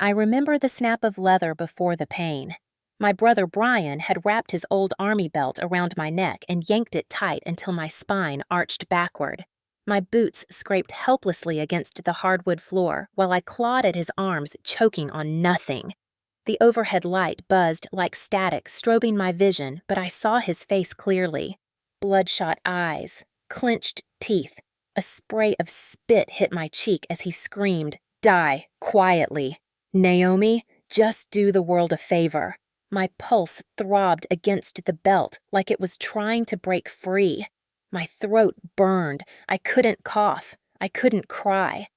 I remember the snap of leather before the pain. My brother Brian had wrapped his old army belt around my neck and yanked it tight until my spine arched backward. My boots scraped helplessly against the hardwood floor while I clawed at his arms, choking on nothing. The overhead light buzzed like static, strobing my vision, but I saw his face clearly. Bloodshot eyes, clenched teeth. A spray of spit hit my cheek as he screamed, "Die, quietly. Naomi, just do the world a favor." My pulse throbbed against the belt like it was trying to break free. My throat burned. I couldn't cough. I couldn't cry.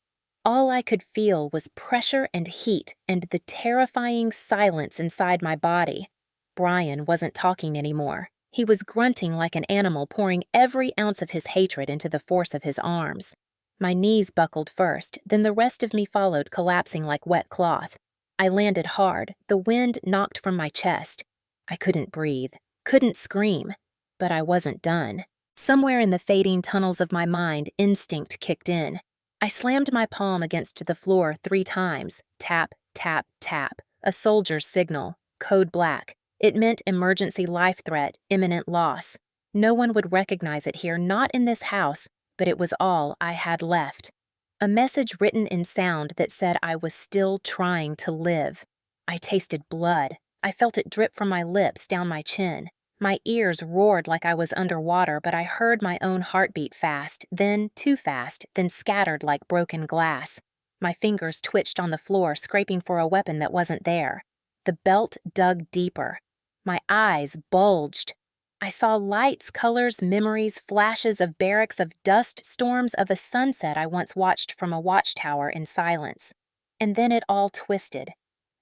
All I could feel was pressure and heat and the terrifying silence inside my body. Brian wasn't talking anymore. He was grunting like an animal, pouring every ounce of his hatred into the force of his arms. My knees buckled first, then the rest of me followed, collapsing like wet cloth. I landed hard, the wind knocked from my chest. I couldn't breathe, couldn't scream, but I wasn't done. Somewhere in the fading tunnels of my mind, instinct kicked in. I slammed my palm against the floor 3 times. Tap, tap, tap. A soldier's signal. Code black. It meant emergency life threat, imminent loss. No one would recognize it here, not in this house, but it was all I had left. A message written in sound that said I was still trying to live. I tasted blood. I felt it drip from my lips down my chin. My ears roared like I was underwater, but I heard my own heartbeat fast, then too fast, then scattered like broken glass. My fingers twitched on the floor, scraping for a weapon that wasn't there. The belt dug deeper. My eyes bulged. I saw lights, colors, memories, flashes of barracks, of dust storms, of a sunset I once watched from a watchtower in silence. And then it all twisted.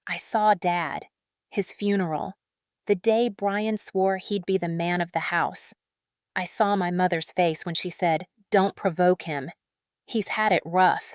I saw Dad, his funeral. The day Brian swore he'd be the man of the house. I saw my mother's face when she said, "Don't provoke him. He's had it rough."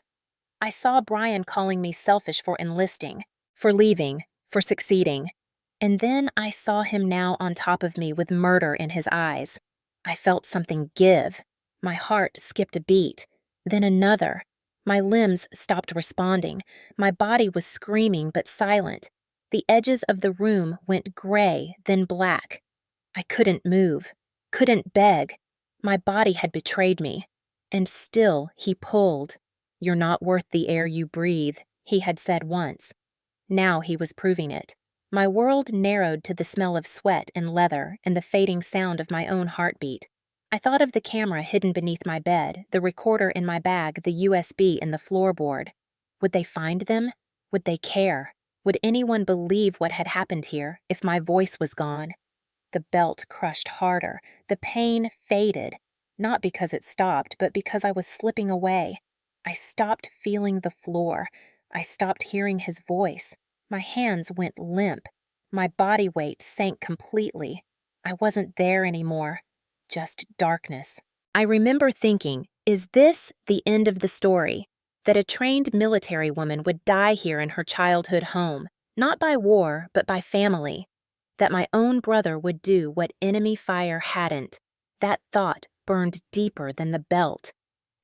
I saw Brian calling me selfish for enlisting, for leaving, for succeeding. And then I saw him now on top of me with murder in his eyes. I felt something give. My heart skipped a beat, then another. My limbs stopped responding. My body was screaming but silent. The edges of the room went gray, then black. I couldn't move, couldn't beg. My body had betrayed me. And still he pulled. "You're not worth the air you breathe," he had said once. Now he was proving it. My world narrowed to the smell of sweat and leather and the fading sound of my own heartbeat. I thought of the camera hidden beneath my bed, the recorder in my bag, the USB in the floorboard. Would they find them? Would they care? Would anyone believe what had happened here if my voice was gone? The belt crushed harder. The pain faded, not because it stopped, but because I was slipping away. I stopped feeling the floor. I stopped hearing his voice. My hands went limp. My body weight sank completely. I wasn't there anymore. Just darkness. I remember thinking, is this the end of the story? That a trained military woman would die here in her childhood home, not by war, but by family. That my own brother would do what enemy fire hadn't. That thought burned deeper than the belt.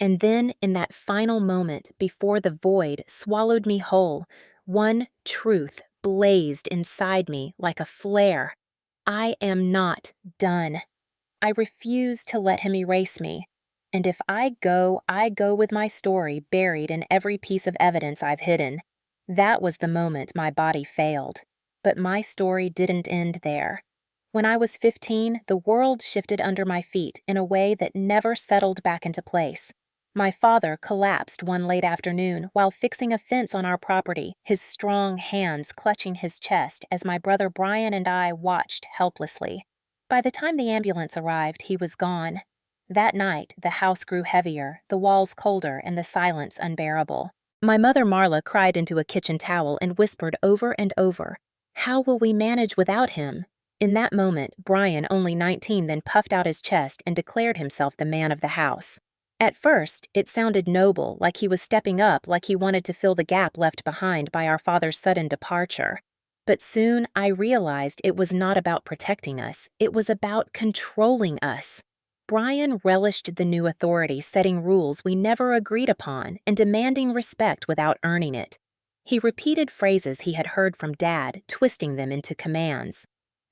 And then, in that final moment before the void swallowed me whole, one truth blazed inside me like a flare. I am not done. I refuse to let him erase me. And if I go with my story buried in every piece of evidence I've hidden. That was the moment my body failed. But my story didn't end there. When I was 15, the world shifted under my feet in a way that never settled back into place. My father collapsed one late afternoon while fixing a fence on our property, his strong hands clutching his chest as my brother Brian and I watched helplessly. By the time the ambulance arrived, he was gone. That night, the house grew heavier, the walls colder, and the silence unbearable. My mother Marla cried into a kitchen towel and whispered over and over, "How will we manage without him?" In that moment, Brian, only 19, then puffed out his chest and declared himself the man of the house. At first, it sounded noble, like he was stepping up, like he wanted to fill the gap left behind by our father's sudden departure. But soon I realized it was not about protecting us, it was about controlling us. Brian relished the new authority, setting rules we never agreed upon and demanding respect without earning it. He repeated phrases he had heard from Dad, twisting them into commands.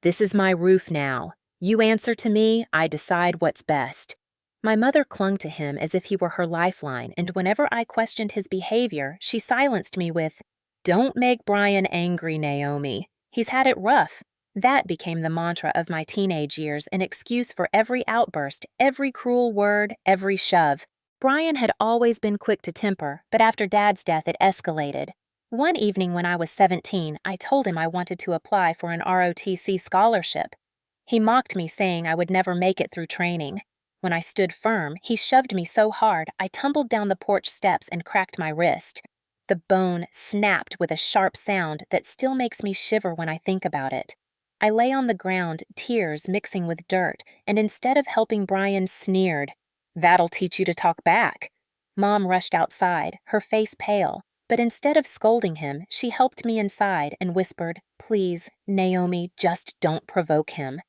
"This is my roof now. You answer to me, I decide what's best." My mother clung to him as if he were her lifeline, and whenever I questioned his behavior, she silenced me with, "Don't make Brian angry, Naomi. He's had it rough." That became the mantra of my teenage years, an excuse for every outburst, every cruel word, every shove. Brian had always been quick to temper, but after Dad's death it escalated. One evening when I was 17, I told him I wanted to apply for an ROTC scholarship. He mocked me, saying I would never make it through training. When I stood firm, he shoved me so hard I tumbled down the porch steps and cracked my wrist. The bone snapped with a sharp sound that still makes me shiver when I think about it. I lay on the ground, tears mixing with dirt, and instead of helping, Brian sneered, "That'll teach you to talk back." Mom rushed outside, her face pale, but instead of scolding him, she helped me inside and whispered, "Please, Naomi, just don't provoke him."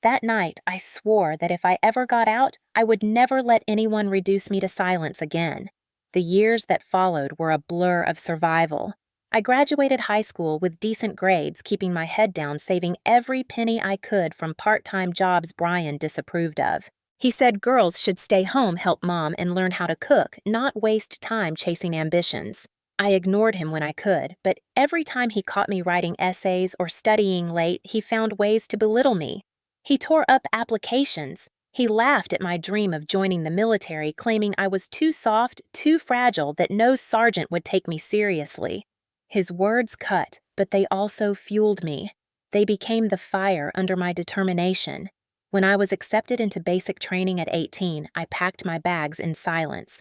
That night, I swore that if I ever got out, I would never let anyone reduce me to silence again. The years that followed were a blur of survival. I graduated high school with decent grades, keeping my head down, saving every penny I could from part-time jobs Brian disapproved of. He said girls should stay home, help Mom, and learn how to cook, not waste time chasing ambitions. I ignored him when I could, but every time he caught me writing essays or studying late, he found ways to belittle me. He tore up applications. He laughed at my dream of joining the military, claiming I was too soft, too fragile, that no sergeant would take me seriously. His words cut, but they also fueled me. They became the fire under my determination. When I was accepted into basic training at 18, I packed my bags in silence.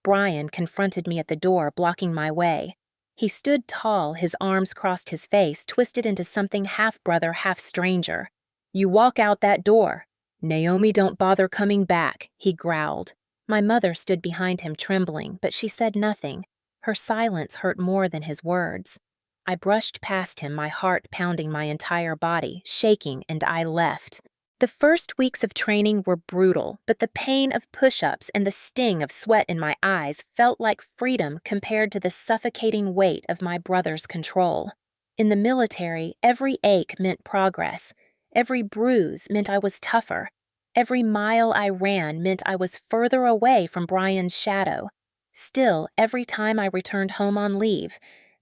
Brian confronted me at the door, blocking my way. He stood tall, his arms crossed his face, twisted into something half-brother, half-stranger. "You walk out that door. Naomi, don't bother coming back," he growled. My mother stood behind him trembling, but she said nothing. Her silence hurt more than his words. I brushed past him, my heart pounding my entire body, shaking, and I left. The first weeks of training were brutal, but the pain of push-ups and the sting of sweat in my eyes felt like freedom compared to the suffocating weight of my brother's control. In the military, every ache meant progress. Every bruise meant I was tougher. Every mile I ran meant I was further away from Brian's shadow. Still, every time I returned home on leave,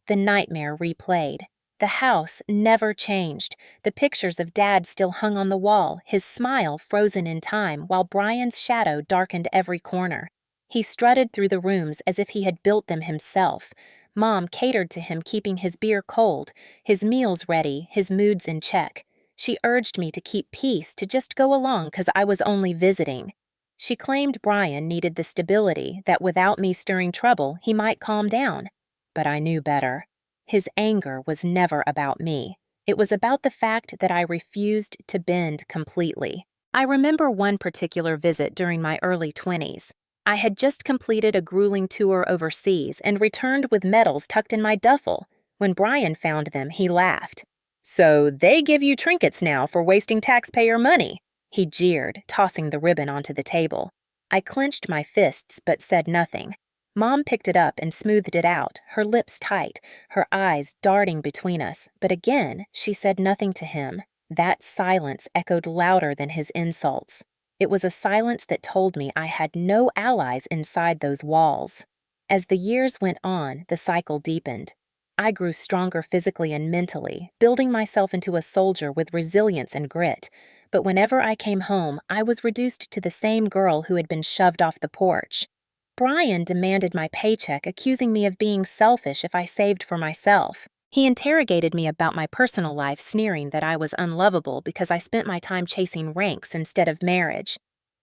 the nightmare replayed. The house never changed. The pictures of Dad still hung on the wall, his smile frozen in time, while Brian's shadow darkened every corner. He strutted through the rooms as if he had built them himself. Mom catered to him, keeping his beer cold, his meals ready, his moods in check. She urged me to keep peace, to just go along because I was only visiting. She claimed Brian needed the stability, that without me stirring trouble, he might calm down. But I knew better. His anger was never about me. It was about the fact that I refused to bend completely. I remember one particular visit during my early 20s. I had just completed a grueling tour overseas and returned with medals tucked in my duffel. When Brian found them, he laughed. "So they give you trinkets now for wasting taxpayer money," he jeered, tossing the ribbon onto the table. I clenched my fists but said nothing. Mom picked it up and smoothed it out, her lips tight, her eyes darting between us, but again she said nothing to him. That silence echoed louder than his insults. It was a silence that told me I had no allies inside those walls. As the years went on, the cycle deepened. I grew stronger physically and mentally, building myself into a soldier with resilience and grit. But whenever I came home, I was reduced to the same girl who had been shoved off the porch. Brian demanded my paycheck, accusing me of being selfish if I saved for myself. He interrogated me about my personal life, sneering that I was unlovable because I spent my time chasing ranks instead of marriage.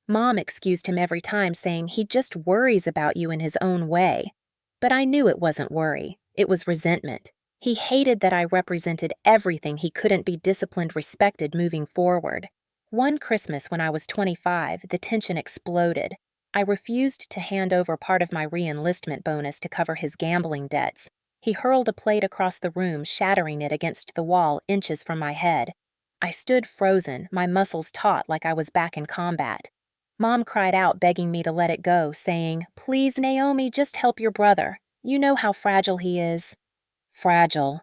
Mom excused him every time, saying he just worries about you in his own way. But I knew it wasn't worry. It was resentment. He hated that I represented everything he couldn't be disciplined, respected moving forward. One Christmas when I was 25, the tension exploded. I refused to hand over part of my re-enlistment bonus to cover his gambling debts. He hurled a plate across the room, shattering it against the wall inches from my head. I stood frozen, my muscles taut like I was back in combat. Mom cried out, begging me to let it go, saying, "Please, Naomi, just help your brother. You know how fragile he is." Fragile.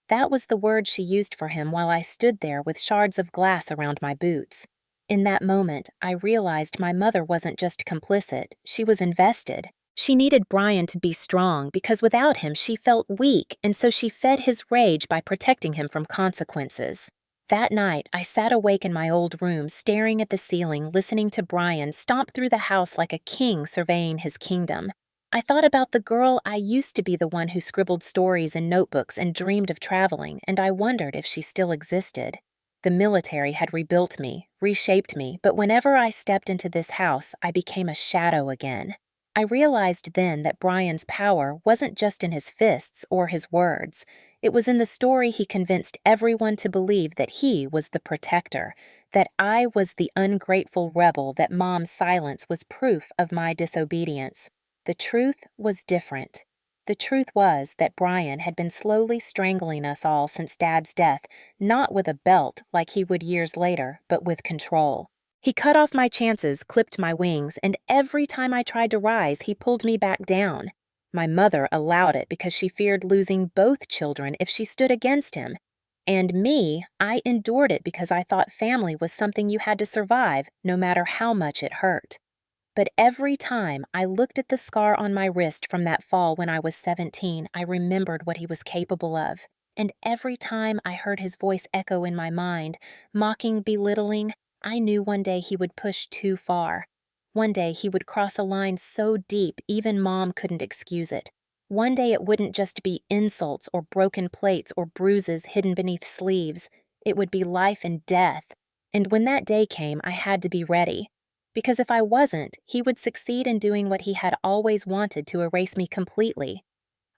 That was the word she used for him while I stood there with shards of glass around my boots. In that moment, I realized my mother wasn't just complicit, she was invested. She needed Brian to be strong because without him she felt weak, and so she fed his rage by protecting him from consequences. That night, I sat awake in my old room, staring at the ceiling, listening to Brian stomp through the house like a king surveying his kingdom. I thought about the girl I used to be, the one who scribbled stories in notebooks and dreamed of traveling, and I wondered if she still existed. The military had rebuilt me, reshaped me, but whenever I stepped into this house, I became a shadow again. I realized then that Brian's power wasn't just in his fists or his words. It was in the story he convinced everyone to believe that he was the protector, that I was the ungrateful rebel, that Mom's silence was proof of my disobedience. The truth was different. The truth was that Brian had been slowly strangling us all since Dad's death, not with a belt like he would years later, but with control. He cut off my chances, clipped my wings, and every time I tried to rise, he pulled me back down. My mother allowed it because she feared losing both children if she stood against him. And me, I endured it because I thought family was something you had to survive, no matter how much it hurt. But every time I looked at the scar on my wrist from that fall when I was 17, I remembered what he was capable of. And every time I heard his voice echo in my mind, mocking, belittling, I knew one day he would push too far. One day he would cross a line so deep even Mom couldn't excuse it. One day it wouldn't just be insults or broken plates or bruises hidden beneath sleeves. It would be life and death. And when that day came, I had to be ready. Because if I wasn't, he would succeed in doing what he had always wanted, to erase me completely.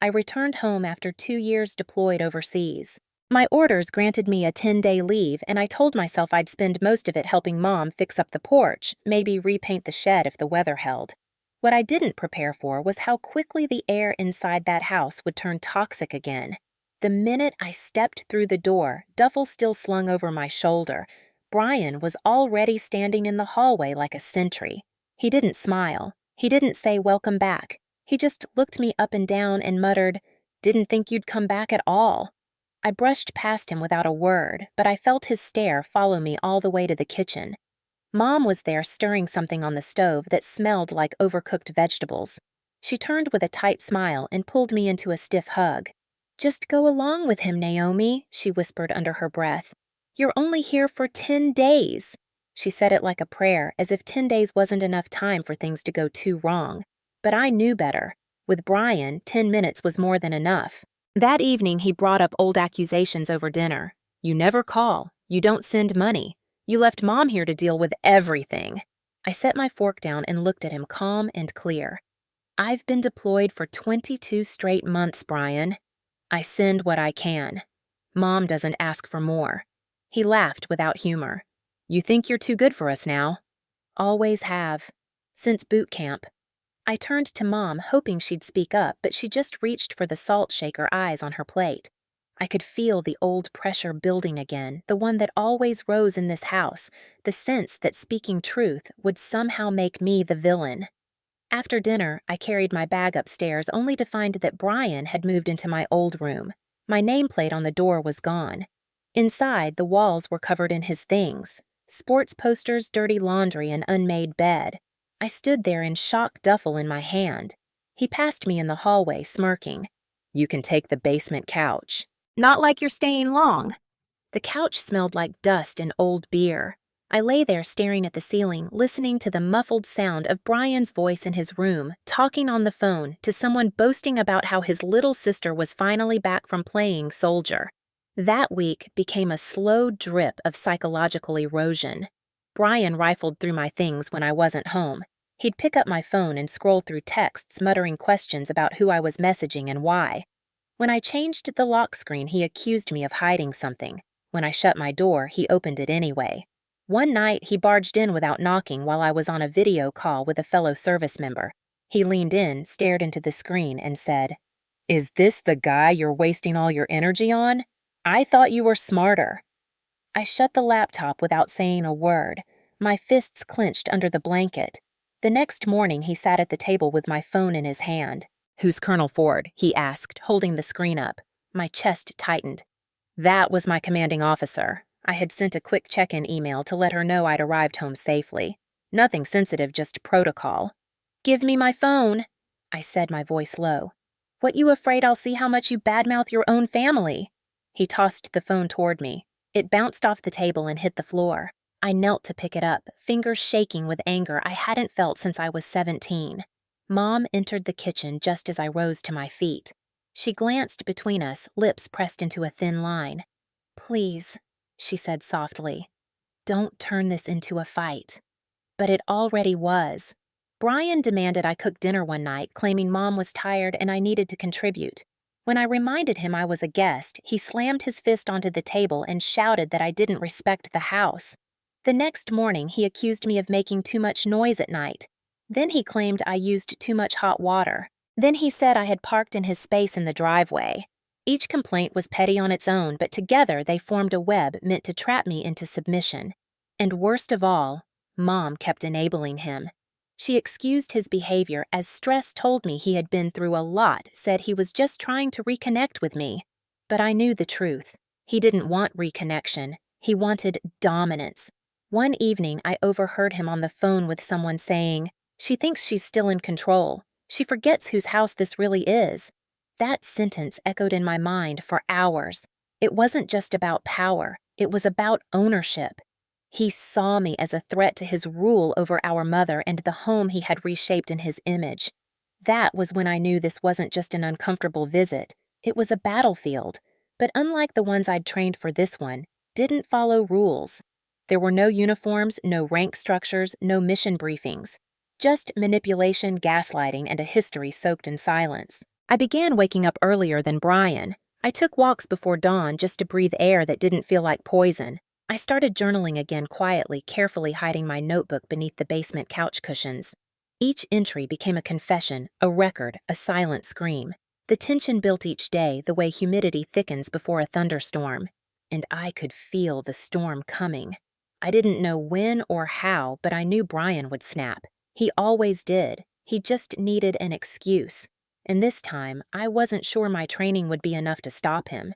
I returned home after 2 years deployed overseas. My orders granted me a 10-day leave, and I told myself I'd spend most of it helping Mom fix up the porch, maybe repaint the shed if the weather held. What I didn't prepare for was how quickly the air inside that house would turn toxic again. The minute I stepped through the door, duffel still slung over my shoulder, Brian was already standing in the hallway like a sentry. He didn't smile. He didn't say welcome back. He just looked me up and down and muttered, "Didn't think you'd come back at all." I brushed past him without a word, but I felt his stare follow me all the way to the kitchen. Mom was there stirring something on the stove that smelled like overcooked vegetables. She turned with a tight smile and pulled me into a stiff hug. "Just go along with him, Naomi," she whispered under her breath. "You're only here for 10 days. She said it like a prayer, as if 10 days wasn't enough time for things to go too wrong. But I knew better. With Brian, 10 minutes was more than enough. That evening, he brought up old accusations over dinner. "You never call. You don't send money. You left Mom here to deal with everything." I set my fork down and looked at him calm and clear. "I've been deployed for 22 straight months, Brian. I send what I can. Mom doesn't ask for more." He laughed without humor. "You think you're too good for us now?" "Always have. Since boot camp." I turned to Mom, hoping she'd speak up, but she just reached for the salt shaker eyes on her plate. I could feel the old pressure building again, the one that always rose in this house, the sense that speaking truth would somehow make me the villain. After dinner, I carried my bag upstairs only to find that Brian had moved into my old room. My nameplate on the door was gone. Inside, the walls were covered in his things: sports posters, dirty laundry, and unmade bed. I stood there in shock duffel in my hand. He passed me in the hallway, smirking. "You can take the basement couch." "Not like you're staying long." The couch smelled like dust and old beer. I lay there staring at the ceiling, listening to the muffled sound of Brian's voice in his room, talking on the phone to someone boasting about how his little sister was finally back from playing soldier. That week became a slow drip of psychological erosion. Brian rifled through my things when I wasn't home. He'd pick up my phone and scroll through texts, muttering questions about who I was messaging and why. When I changed the lock screen, he accused me of hiding something. When I shut my door, he opened it anyway. One night, he barged in without knocking while I was on a video call with a fellow service member. He leaned in, stared into the screen, and said, "Is this the guy you're wasting all your energy on? I thought you were smarter." I shut the laptop without saying a word, my fists clenched under the blanket. The next morning, he sat at the table with my phone in his hand. "Who's Colonel Ford?" he asked, holding the screen up. My chest tightened. That was my commanding officer. I had sent a quick check-in email to let her know I'd arrived home safely. Nothing sensitive, just protocol. "Give me my phone," I said, my voice low. "What, you afraid I'll see how much you badmouth your own family?" He tossed the phone toward me. It bounced off the table and hit the floor. I knelt to pick it up, fingers shaking with anger I hadn't felt since I was 17. Mom entered the kitchen just as I rose to my feet. She glanced between us, lips pressed into a thin line. "Please," she said softly, "don't turn this into a fight." But it already was. Brian demanded I cook dinner one night, claiming Mom was tired and I needed to contribute. When I reminded him I was a guest, he slammed his fist onto the table and shouted that I didn't respect the house. The next morning, he accused me of making too much noise at night. Then he claimed I used too much hot water. Then he said I had parked in his space in the driveway. Each complaint was petty on its own, but together they formed a web meant to trap me into submission. And worst of all, Mom kept enabling him. She excused his behavior as stress told me he had been through a lot, said he was just trying to reconnect with me. But I knew the truth. He didn't want reconnection. He wanted dominance. One evening, I overheard him on the phone with someone saying, "She thinks she's still in control. She forgets whose house this really is." That sentence echoed in my mind for hours. It wasn't just about power. It was about ownership. He saw me as a threat to his rule over our mother and the home he had reshaped in his image. That was when I knew this wasn't just an uncomfortable visit. It was a battlefield. But unlike the ones I'd trained for this one, didn't follow rules. There were no uniforms, no rank structures, no mission briefings. Just manipulation, gaslighting, and a history soaked in silence. I began waking up earlier than Brian. I took walks before dawn just to breathe air that didn't feel like poison. I started journaling again quietly, carefully hiding my notebook beneath the basement couch cushions. Each entry became a confession, a record, a silent scream. The tension built each day, the way humidity thickens before a thunderstorm. And I could feel the storm coming. I didn't know when or how, but I knew Brian would snap. He always did. He just needed an excuse. And this time, I wasn't sure my training would be enough to stop him.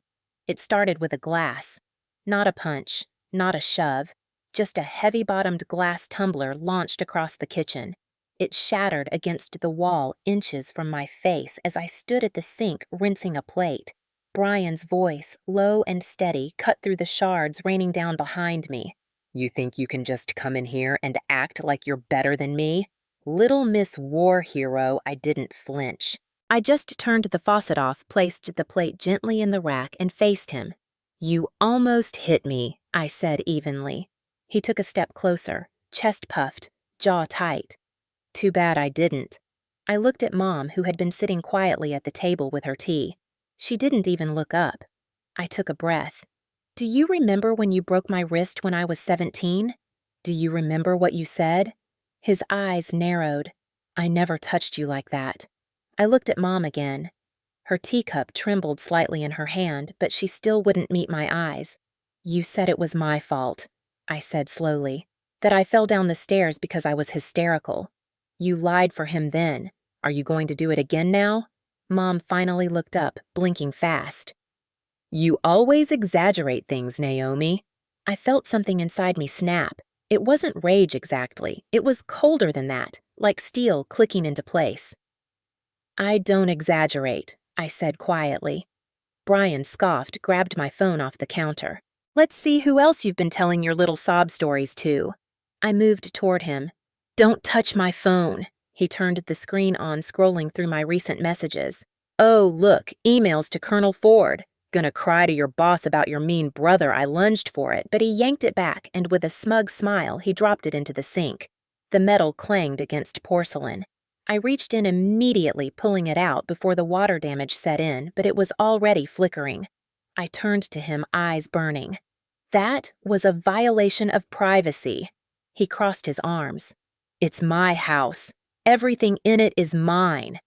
It started with a glass. Not a punch. Not a shove, just a heavy-bottomed glass tumbler launched across the kitchen. It shattered against the wall inches from my face as I stood at the sink rinsing a plate. Brian's voice, low and steady, cut through the shards raining down behind me. "You think you can just come in here and act like you're better than me?" Little Miss War Hero, I didn't flinch. I just turned the faucet off, placed the plate gently in the rack, and faced him. "You almost hit me," I said evenly. He took a step closer, chest puffed, jaw tight. Too bad I didn't. I looked at Mom, who had been sitting quietly at the table with her tea. She didn't even look up. I took a breath. "Do you remember when you broke my wrist when I was 17? Do you remember what you said?" His eyes narrowed. "I never touched you like that." I looked at Mom again. Her teacup trembled slightly in her hand, but she still wouldn't meet my eyes. "You said it was my fault," I said slowly, "that I fell down the stairs because I was hysterical. You lied for him then. Are you going to do it again now?" Mom finally looked up, blinking fast. "You always exaggerate things, Naomi." I felt something inside me snap. It wasn't rage exactly. It was colder than that, like steel clicking into place. "I don't exaggerate," I said quietly. Brian scoffed, grabbed my phone off the counter. "Let's see who else you've been telling your little sob stories to." I moved toward him. "Don't touch my phone." He turned the screen on, scrolling through my recent messages. "Oh, look, emails to Colonel Ford. Gonna cry to your boss about your mean brother." I lunged for it, but he yanked it back, and with a smug smile, he dropped it into the sink. The metal clanged against porcelain. I reached in immediately, pulling it out before the water damage set in, but it was already flickering. I turned to him, eyes burning. "That was a violation of privacy." He crossed his arms. "It's my house. Everything in it is mine."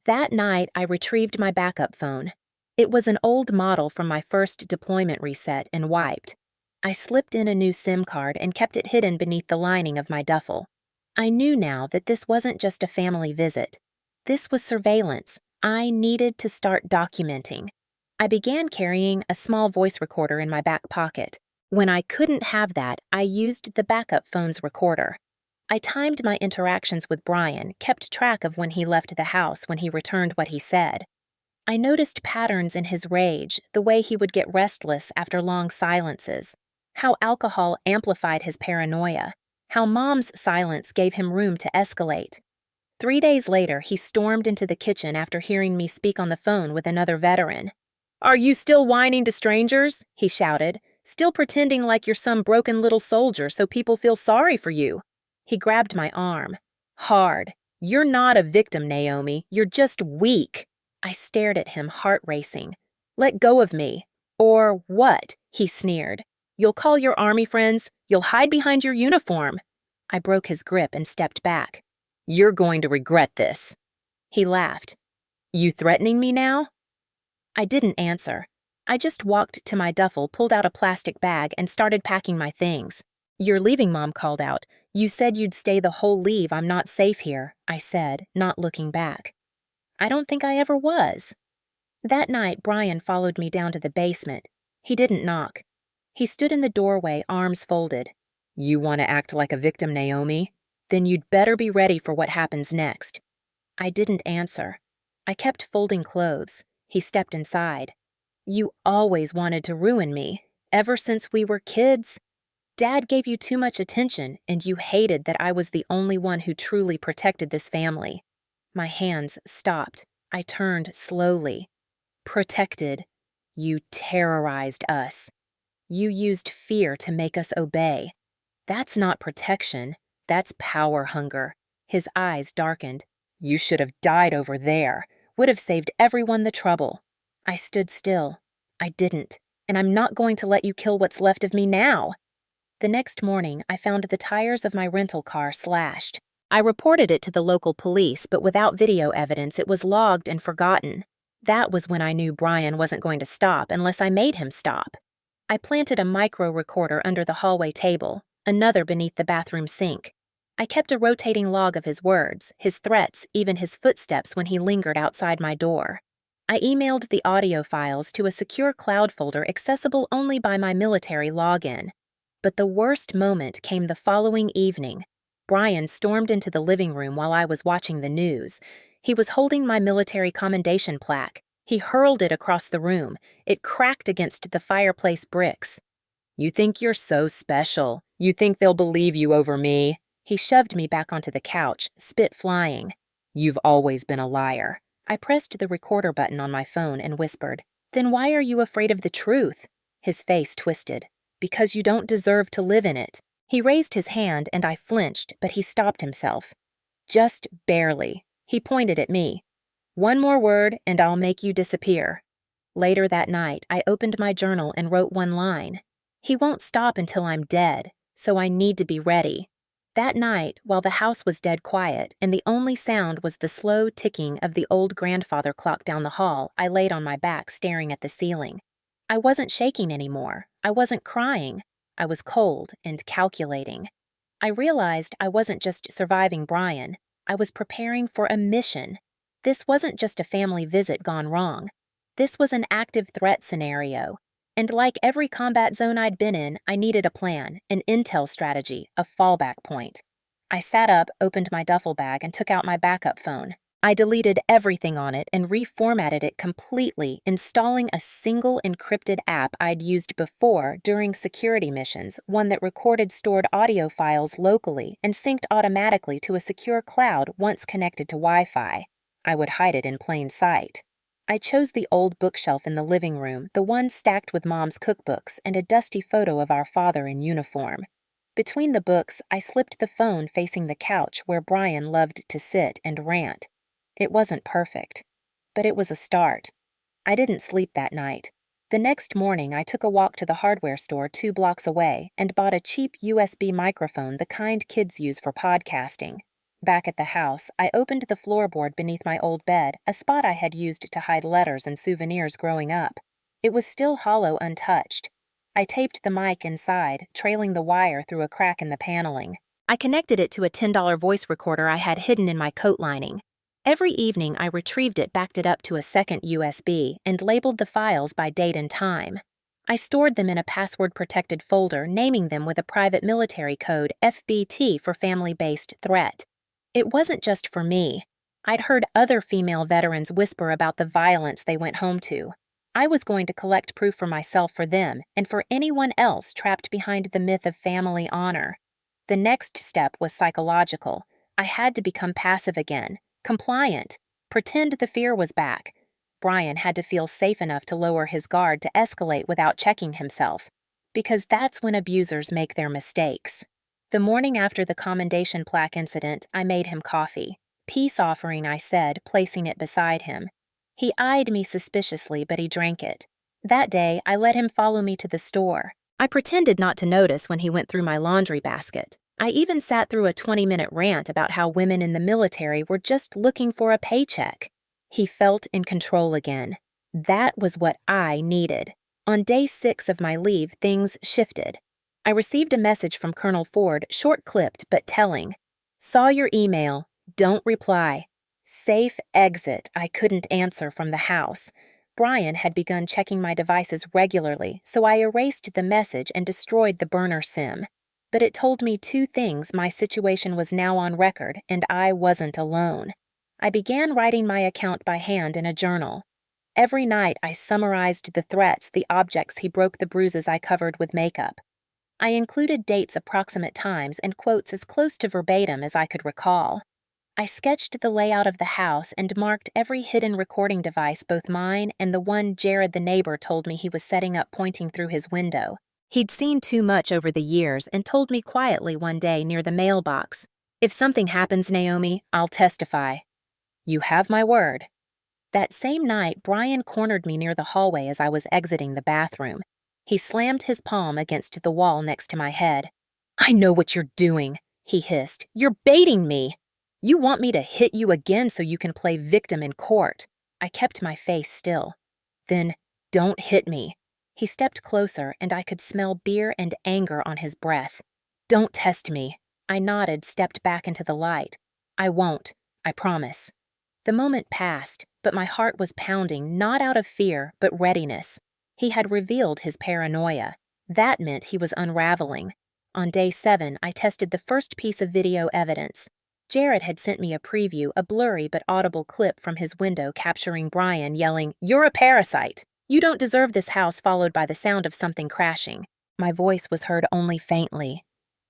That night, I retrieved my backup phone. It was an old model from my first deployment reset and wiped. I slipped in a new SIM card and kept it hidden beneath the lining of my duffel. I knew now that this wasn't just a family visit. This was surveillance. I needed to start documenting. I began carrying a small voice recorder in my back pocket. When I couldn't have that, I used the backup phone's recorder. I timed my interactions with Brian, kept track of when he left the house, when he returned what he said. I noticed patterns in his rage, the way he would get restless after long silences, how alcohol amplified his paranoia, how Mom's silence gave him room to escalate. 3 days later, he stormed into the kitchen after hearing me speak on the phone with another veteran. "Are you still whining to strangers?" he shouted. "Still pretending like you're some broken little soldier so people feel sorry for you?" He grabbed my arm. Hard. "You're not a victim, Naomi. You're just weak." I stared at him, heart racing. "Let go of me." "Or what?" he sneered. "You'll call your army friends? You'll hide behind your uniform?" I broke his grip and stepped back. "You're going to regret this." He laughed. "You threatening me now?" I didn't answer. I just walked to my duffel, pulled out a plastic bag, and started packing my things. "You're leaving," Mom called out. "You said you'd stay the whole leave. I'm not safe here," I said, not looking back. I don't think I ever was. That night, Brian followed me down to the basement. He didn't knock. He stood in the doorway, arms folded. "You want to act like a victim, Naomi? Then you'd better be ready for what happens next." I didn't answer. I kept folding clothes. He stepped inside. "You always wanted to ruin me, ever since we were kids. Dad gave you too much attention, and you hated that I was the only one who truly protected this family." My hands stopped. I turned slowly. "Protected. You terrorized us. You used fear to make us obey. That's not protection. That's power hunger." His eyes darkened. "You should have died over there. Would have saved everyone the trouble." I stood still. "I didn't, and I'm not going to let you kill what's left of me now." The next morning, I found the tires of my rental car slashed. I reported it to the local police, but without video evidence, it was logged and forgotten. That was when I knew Brian wasn't going to stop unless I made him stop. I planted a micro recorder under the hallway table, another beneath the bathroom sink. I kept a rotating log of his words, his threats, even his footsteps when he lingered outside my door. I emailed the audio files to a secure cloud folder accessible only by my military login. But the worst moment came the following evening. Brian stormed into the living room while I was watching the news. He was holding my military commendation plaque. He hurled it across the room. It cracked against the fireplace bricks. "You think you're so special. You think they'll believe you over me." He shoved me back onto the couch, spit flying. "You've always been a liar." I pressed the recorder button on my phone and whispered, "Then why are you afraid of the truth?" His face twisted. "Because you don't deserve to live in it." He raised his hand and I flinched, but he stopped himself. "Just barely." He pointed at me. "One more word and I'll make you disappear." Later that night, I opened my journal and wrote one line. "He won't stop until I'm dead, so I need to be ready." That night, while the house was dead quiet and the only sound was the slow ticking of the old grandfather clock down the hall, I laid on my back staring at the ceiling. I wasn't shaking anymore. I wasn't crying. I was cold and calculating. I realized I wasn't just surviving Brian. I was preparing for a mission. This wasn't just a family visit gone wrong. This was an active threat scenario. And like every combat zone I'd been in, I needed a plan, an intel strategy, a fallback point. I sat up, opened my duffel bag, and took out my backup phone. I deleted everything on it and reformatted it completely, installing a single encrypted app I'd used before during security missions, one that recorded stored audio files locally and synced automatically to a secure cloud once connected to Wi-Fi. I would hide it in plain sight. I chose the old bookshelf in the living room, the one stacked with Mom's cookbooks and a dusty photo of our father in uniform. Between the books, I slipped the phone facing the couch where Brian loved to sit and rant. It wasn't perfect, but it was a start. I didn't sleep that night. The next morning, I took a walk to the hardware store 2 blocks away and bought a cheap USB microphone, the kind kids use for podcasting. Back at the house, I opened the floorboard beneath my old bed, a spot I had used to hide letters and souvenirs growing up. It was still hollow, untouched. I taped the mic inside, trailing the wire through a crack in the paneling. I connected it to a $10 voice recorder I had hidden in my coat lining. Every evening, I retrieved it, backed it up to a second USB, and labeled the files by date and time. I stored them in a password-protected folder, naming them with a private military code, FBT, for family-based threat. It wasn't just for me. I'd heard other female veterans whisper about the violence they went home to. I was going to collect proof for myself, for them, and for anyone else trapped behind the myth of family honor. The next step was psychological. I had to become passive again, compliant, pretend the fear was back. Brian had to feel safe enough to lower his guard, to escalate without checking himself, because that's when abusers make their mistakes. The morning after the commendation plaque incident, I made him coffee. Peace offering, I said, placing it beside him. He eyed me suspiciously, but he drank it. That day, I let him follow me to the store. I pretended not to notice when he went through my laundry basket. I even sat through a 20-minute rant about how women in the military were just looking for a paycheck. He felt in control again. That was what I needed. On day 6 of my leave, things shifted. I received a message from Colonel Ford, short-clipped but telling. Saw your email. Don't reply. Safe exit. I couldn't answer from the house. Brian had begun checking my devices regularly, so I erased the message and destroyed the burner SIM. But it told me 2 things: my situation was now on record, and I wasn't alone. I began writing my account by hand in a journal. Every night I summarized the threats, the objects he broke, the bruises I covered with makeup. I included dates, approximate times, and quotes as close to verbatim as I could recall. I sketched the layout of the house and marked every hidden recording device, both mine and the one Jared the neighbor told me he was setting up pointing through his window. He'd seen too much over the years and told me quietly one day near the mailbox, "If something happens, Naomi, I'll testify." You have my word. That same night, Brian cornered me near the hallway as I was exiting the bathroom. He slammed his palm against the wall next to my head. "I know what you're doing," he hissed. "You're baiting me. You want me to hit you again so you can play victim in court." I kept my face still. "Then don't hit me." He stepped closer, and I could smell beer and anger on his breath. "Don't test me." I nodded, stepped back into the light. "I won't. I promise." The moment passed, but my heart was pounding, not out of fear, but readiness. He had revealed his paranoia. That meant he was unraveling. On day 7, I tested the first piece of video evidence. Jared had sent me a preview, a blurry but audible clip from his window capturing Brian yelling, "You're a parasite! You don't deserve this house," followed by the sound of something crashing. My voice was heard only faintly.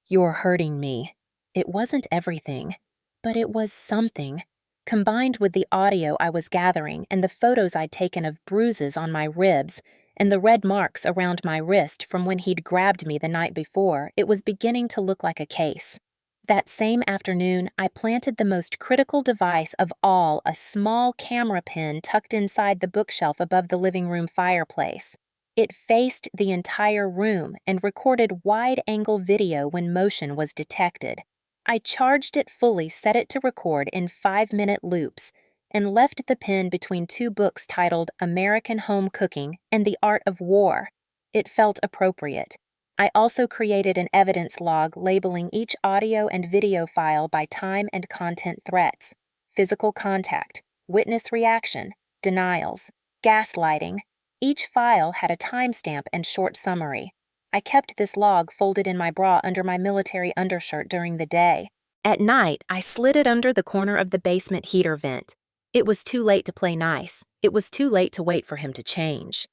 "You're hurting me." It wasn't everything, but it was something. Combined with the audio I was gathering and the photos I'd taken of bruises on my ribs and the red marks around my wrist from when he'd grabbed me the night before, it was beginning to look like a case. That same afternoon, I planted the most critical device of all, a small camera pin tucked inside the bookshelf above the living room fireplace. It faced the entire room and recorded wide-angle video when motion was detected. I charged it fully, set it to record in 5-minute loops, and left the pin between 2 books titled American Home Cooking and The Art of War. It felt appropriate. I also created an evidence log labeling each audio and video file by time and content: threats, physical contact, witness reaction, denials, gaslighting. Each file had a timestamp and short summary. I kept this log folded in my bra under my military undershirt during the day. At night, I slid it under the corner of the basement heater vent. It was too late to play nice. It was too late to wait for him to change.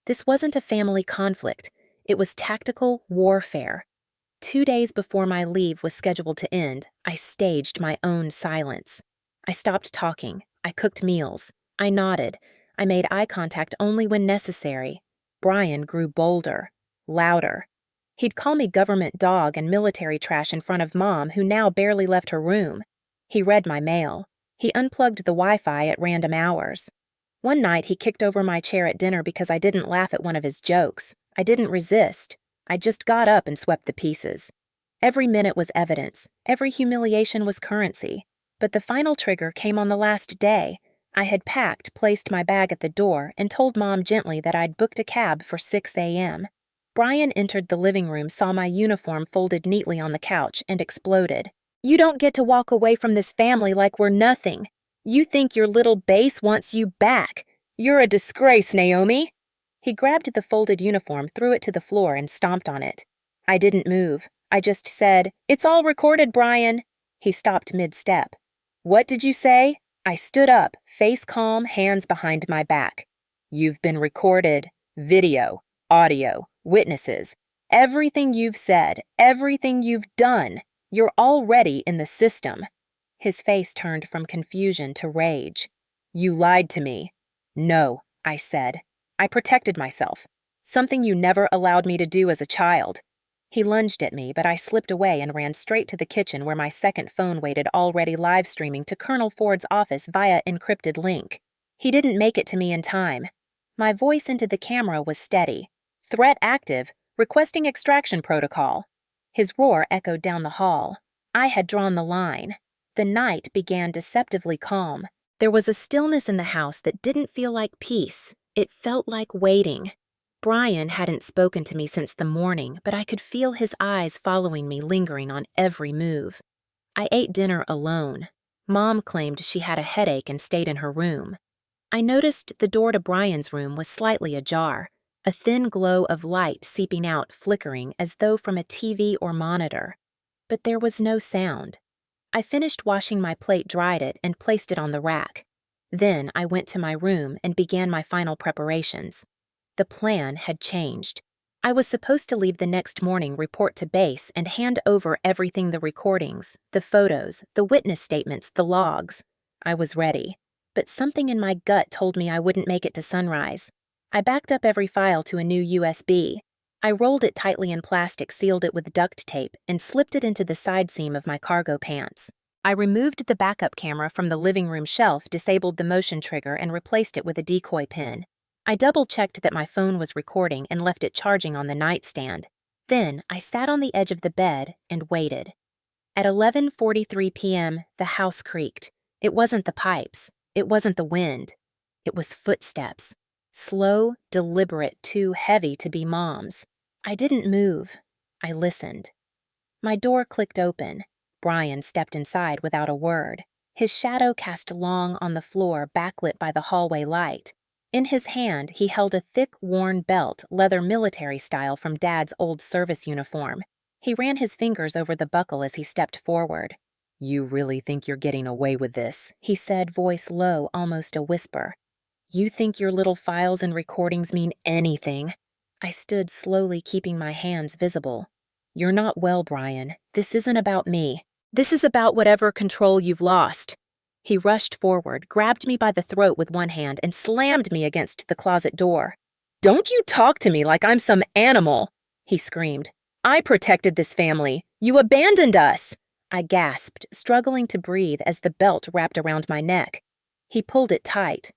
This wasn't a family conflict. It was tactical warfare. 2 days before my leave was scheduled to end, I staged my own silence. I stopped talking. I cooked meals. I nodded. I made eye contact only when necessary. Brian grew bolder, louder. He'd call me government dog and military trash in front of Mom, who now barely left her room. He read my mail. He unplugged the Wi-Fi at random hours. One night, he kicked over my chair at dinner because I didn't laugh at one of his jokes. I didn't resist. I just got up and swept the pieces. Every minute was evidence. Every humiliation was currency. But the final trigger came on the last day. I had packed, placed my bag at the door, and told Mom gently that I'd booked a cab for 6 a.m. Brian entered the living room, saw my uniform folded neatly on the couch, and exploded. "You don't get to walk away from this family like we're nothing. You think your little base wants you back. You're a disgrace, Naomi. He grabbed the folded uniform, threw it to the floor, and stomped on it. I didn't move. I just said, "It's all recorded, Brian." He stopped mid-step. "What did you say?" I stood up, face calm, hands behind my back. "You've been recorded. Video, audio, witnesses. Everything you've said, everything you've done. You're already in the system." His face turned from confusion to rage. "You lied to me." "No," I said. "I protected myself. Something you never allowed me to do as a child." He lunged at me, but I slipped away and ran straight to the kitchen where my second phone waited, already live streaming to Colonel Ford's office via encrypted link. He didn't make it to me in time. My voice into the camera was steady. "Threat active. Requesting extraction protocol." His roar echoed down the hall. I had drawn the line. The night began deceptively calm. There was a stillness in the house that didn't feel like peace. It felt like waiting. Brian hadn't spoken to me since the morning, but I could feel his eyes following me, lingering on every move. I ate dinner alone. Mom claimed she had a headache and stayed in her room. I noticed the door to Brian's room was slightly ajar, a thin glow of light seeping out, flickering as though from a TV or monitor. But there was no sound. I finished washing my plate, dried it, and placed it on the rack. Then I went to my room and began my final preparations. The plan had changed. I was supposed to leave the next morning, report to base, and hand over everything: the recordings, the photos, the witness statements, the logs. I was ready, but something in my gut told me I wouldn't make it to sunrise. I backed up every file to a new USB. I rolled it tightly in plastic, sealed it with duct tape, and slipped it into the side seam of my cargo pants. I removed the backup camera from the living room shelf, disabled the motion trigger, and replaced it with a decoy pin. I double-checked that my phone was recording and left it charging on the nightstand. Then I sat on the edge of the bed and waited. At 11:43 p.m., the house creaked. It wasn't the pipes. It wasn't the wind. It was footsteps. Slow, deliberate, too heavy to be Mom's. I didn't move. I listened. My door clicked open. Brian stepped inside without a word. His shadow cast long on the floor, backlit by the hallway light. In his hand, he held a thick, worn belt, leather military style, from Dad's old service uniform. He ran his fingers over the buckle as he stepped forward. "You really think you're getting away with this?" he said, voice low, almost a whisper. "You think your little files and recordings mean anything?" I stood slowly, keeping my hands visible. "You're not well, Brian. This isn't about me. This is about whatever control you've lost." He rushed forward, grabbed me by the throat with one hand, and slammed me against the closet door. "Don't you talk to me like I'm some animal!" he screamed. "I protected this family. You abandoned us!" I gasped, struggling to breathe as the belt wrapped around my neck. He pulled it tight.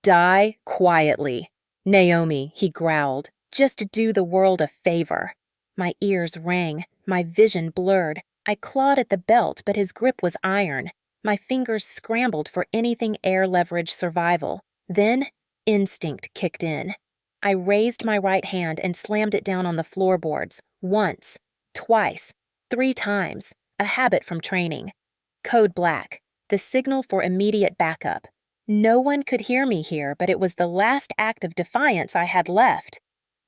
"Die quietly. Naomi," he growled. "Just do the world a favor." My ears rang, my vision blurred. I clawed at the belt, but his grip was iron. My fingers scrambled for anything air leverage survival. Then, instinct kicked in. I raised my right hand and slammed it down on the floorboards. Once, twice, 3 times. A habit from training. Code black. The signal for immediate backup. No one could hear me here, but it was the last act of defiance I had left.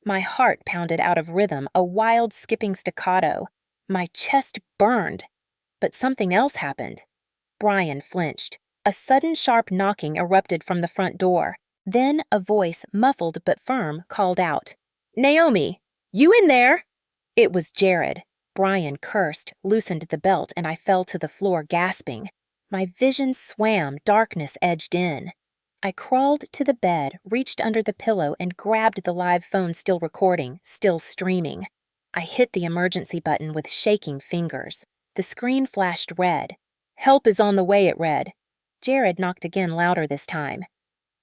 My heart pounded out of rhythm, a wild, skipping staccato. My chest burned. But something else happened. Brian flinched. A sudden sharp knocking erupted from the front door. Then a voice, muffled but firm, called out, "Naomi, you in there?" It was Jared. Brian cursed, loosened the belt, and I fell to the floor, gasping. My vision swam, darkness edged in. I crawled to the bed, reached under the pillow, and grabbed the live phone, still recording, still streaming. I hit the emergency button with shaking fingers. The screen flashed red. "Help is on the way," it read. Jared knocked again, louder this time.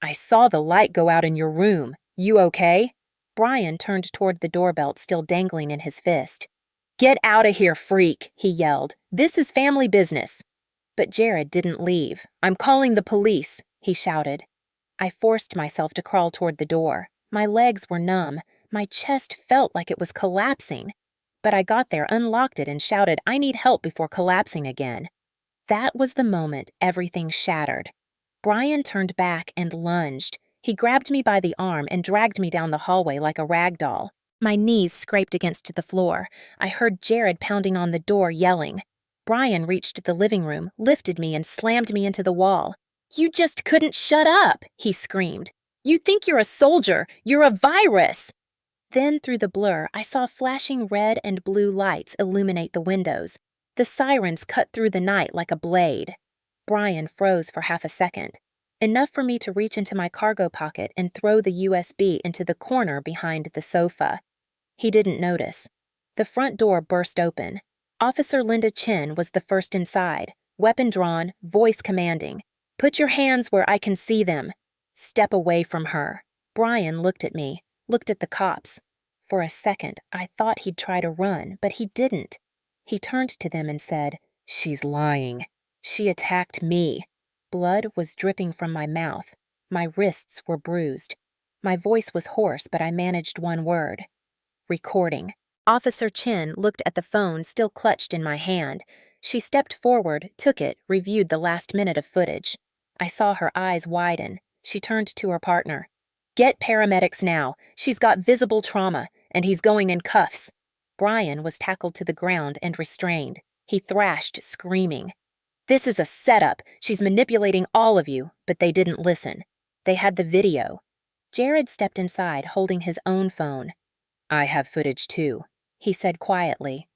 "I saw the light go out in your room. You okay?" Brian turned toward the doorbell, still dangling in his fist. "Get out of here, freak," he yelled. "This is family business." But Jared didn't leave. "I'm calling the police," he shouted. I forced myself to crawl toward the door. My legs were numb. My chest felt like it was collapsing. But I got there, unlocked it, and shouted, "I need help," before collapsing again. That was the moment everything shattered. Brian turned back and lunged. He grabbed me by the arm and dragged me down the hallway like a rag doll. My knees scraped against the floor. I heard Jared pounding on the door, yelling. Brian reached the living room, lifted me, and slammed me into the wall. "You just couldn't shut up," he screamed. "You think you're a soldier. You're a virus." Then, through the blur, I saw flashing red and blue lights illuminate the windows. The sirens cut through the night like a blade. Brian froze for half a second, enough for me to reach into my cargo pocket and throw the USB into the corner behind the sofa. He didn't notice. The front door burst open. Officer Linda Chin was the first inside, weapon drawn, voice commanding. "Put your hands where I can see them. Step away from her." Brian looked at me, looked at the cops. For a second, I thought he'd try to run, but he didn't. He turned to them and said, "She's lying. She attacked me." Blood was dripping from my mouth. My wrists were bruised. My voice was hoarse, but I managed one word. "Recording." Officer Chin looked at the phone still clutched in my hand. She stepped forward, took it, reviewed the last minute of footage. I saw her eyes widen. She turned to her partner. "Get paramedics now. She's got visible trauma, and he's going in cuffs." Brian was tackled to the ground and restrained. He thrashed, screaming. "This is a setup. She's manipulating all of you," but they didn't listen. They had the video. Jared stepped inside, holding his own phone. "I have footage too," he said quietly.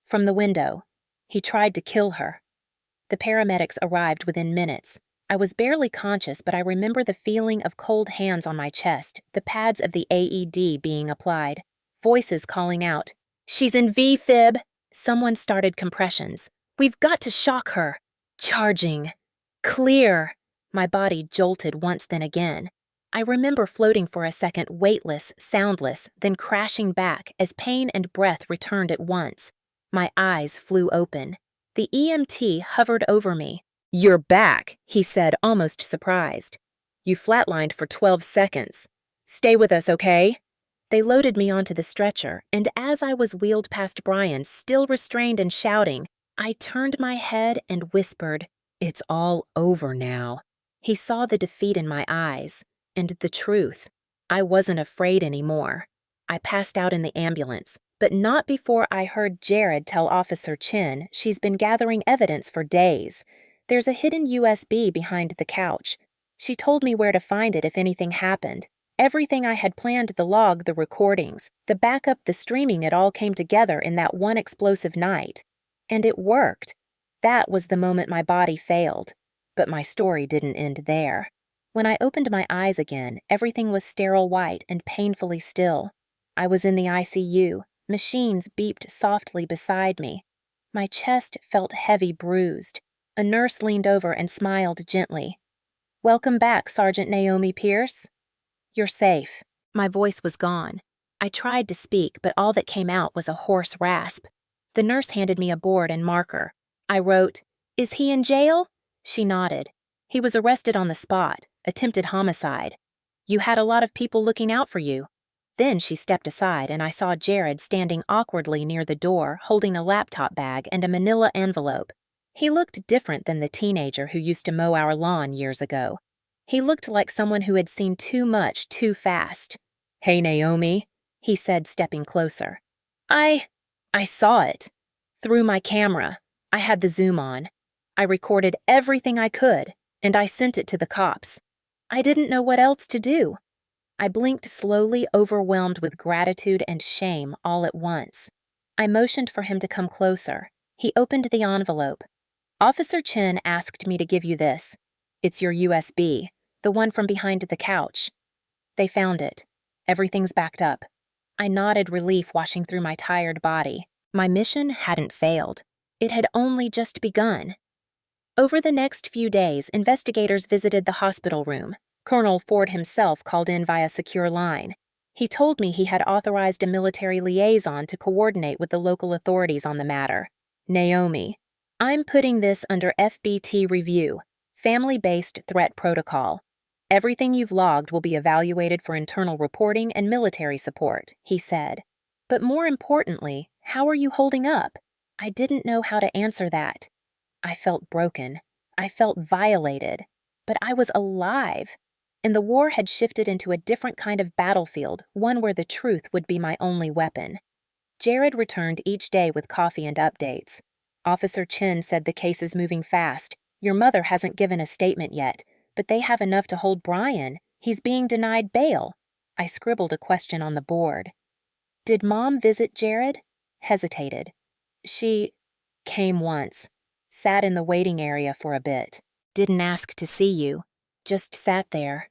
"From the window. He tried to kill her." The paramedics arrived within minutes. I was barely conscious, but I remember the feeling of cold hands on my chest, the pads of the AED being applied, voices calling out, "She's in V-fib!" Someone started compressions. "We've got to shock her!" Charging. Clear. My body jolted once then again. I remember floating for a second, weightless, soundless, then crashing back as pain and breath returned at once. My eyes flew open. The EMT hovered over me. "You're back," he said, almost surprised. "You flatlined for 12 seconds. Stay with us, okay?" They loaded me onto the stretcher, and as I was wheeled past Brian, still restrained and shouting, I turned my head and whispered, "It's all over now." He saw the defeat in my eyes, and the truth. I wasn't afraid anymore. I passed out in the ambulance, but not before I heard Jared tell Officer Chin she's been gathering evidence for days. There's a hidden USB behind the couch. She told me where to find it if anything happened. Everything I had planned, the log, the recordings, the backup, the streaming, it all came together in that one explosive night. And it worked. That was the moment my body failed. But my story didn't end there. When I opened my eyes again, everything was sterile white and painfully still. I was in the ICU. Machines beeped softly beside me. My chest felt heavy, bruised. A nurse leaned over and smiled gently. "Welcome back, Sergeant Naomi Pierce. You're safe." My voice was gone. I tried to speak, but all that came out was a hoarse rasp. The nurse handed me a board and marker. I wrote, "Is he in jail?" She nodded. "He was arrested on the spot. Attempted homicide. You had a lot of people looking out for you." Then she stepped aside, and I saw Jared standing awkwardly near the door, holding a laptop bag and a manila envelope. He looked different than the teenager who used to mow our lawn years ago. He looked like someone who had seen too much too fast. "Hey, Naomi," he said, stepping closer. I saw it. Through my camera. I had the zoom on. I recorded everything I could, and I sent it to the cops. I didn't know what else to do. I blinked slowly, overwhelmed with gratitude and shame all at once. I motioned for him to come closer. He opened the envelope. "Officer Chin asked me to give you this. It's your USB, the one from behind the couch." They found it. Everything's backed up. I nodded, relief washing through my tired body. My mission hadn't failed. It had only just begun. Over the next few days, investigators visited the hospital room. Colonel Ford himself called in via secure line. He told me he had authorized a military liaison to coordinate with the local authorities on the matter. "Naomi, I'm putting this under FBT review, Family-Based Threat Protocol. Everything you've logged will be evaluated for internal reporting and military support," he said. "But more importantly, how are you holding up?" I didn't know how to answer that. I felt broken. I felt violated. but I was alive. And the war had shifted into a different kind of battlefield, one where the truth would be my only weapon. Jared returned each day with coffee and updates. Officer Chin said the case is moving fast. Your mother hasn't given a statement yet, but they have enough to hold Brian. He's being denied bail. I scribbled a question on the board. Did Mom visit Jared? Hesitated. She came once. Sat in the waiting area for a bit. Didn't ask to see you. Just sat there.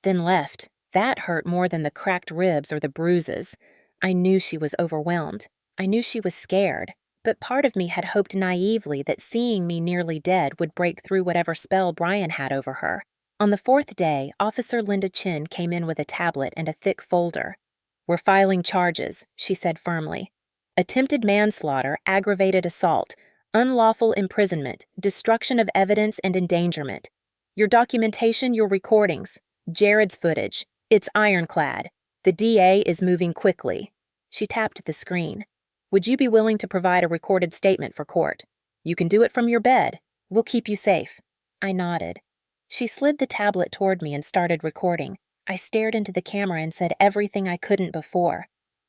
Then left. That hurt more than the cracked ribs or the bruises. I knew she was overwhelmed. I knew she was scared. But part of me had hoped naively that seeing me nearly dead would break through whatever spell Brian had over her. On the fourth day, Officer Linda Chin came in with a tablet and a thick folder. We're filing charges, she said firmly. Attempted manslaughter, aggravated assault, unlawful imprisonment, destruction of evidence, and endangerment. Your documentation, your recordings. Jared's footage. It's ironclad. The DA is moving quickly. She tapped the screen. Would you be willing to provide a recorded statement for court? You can do it from your bed. We'll keep you safe. I nodded. She slid the tablet toward me and started recording. I stared into the camera and said everything I couldn't before.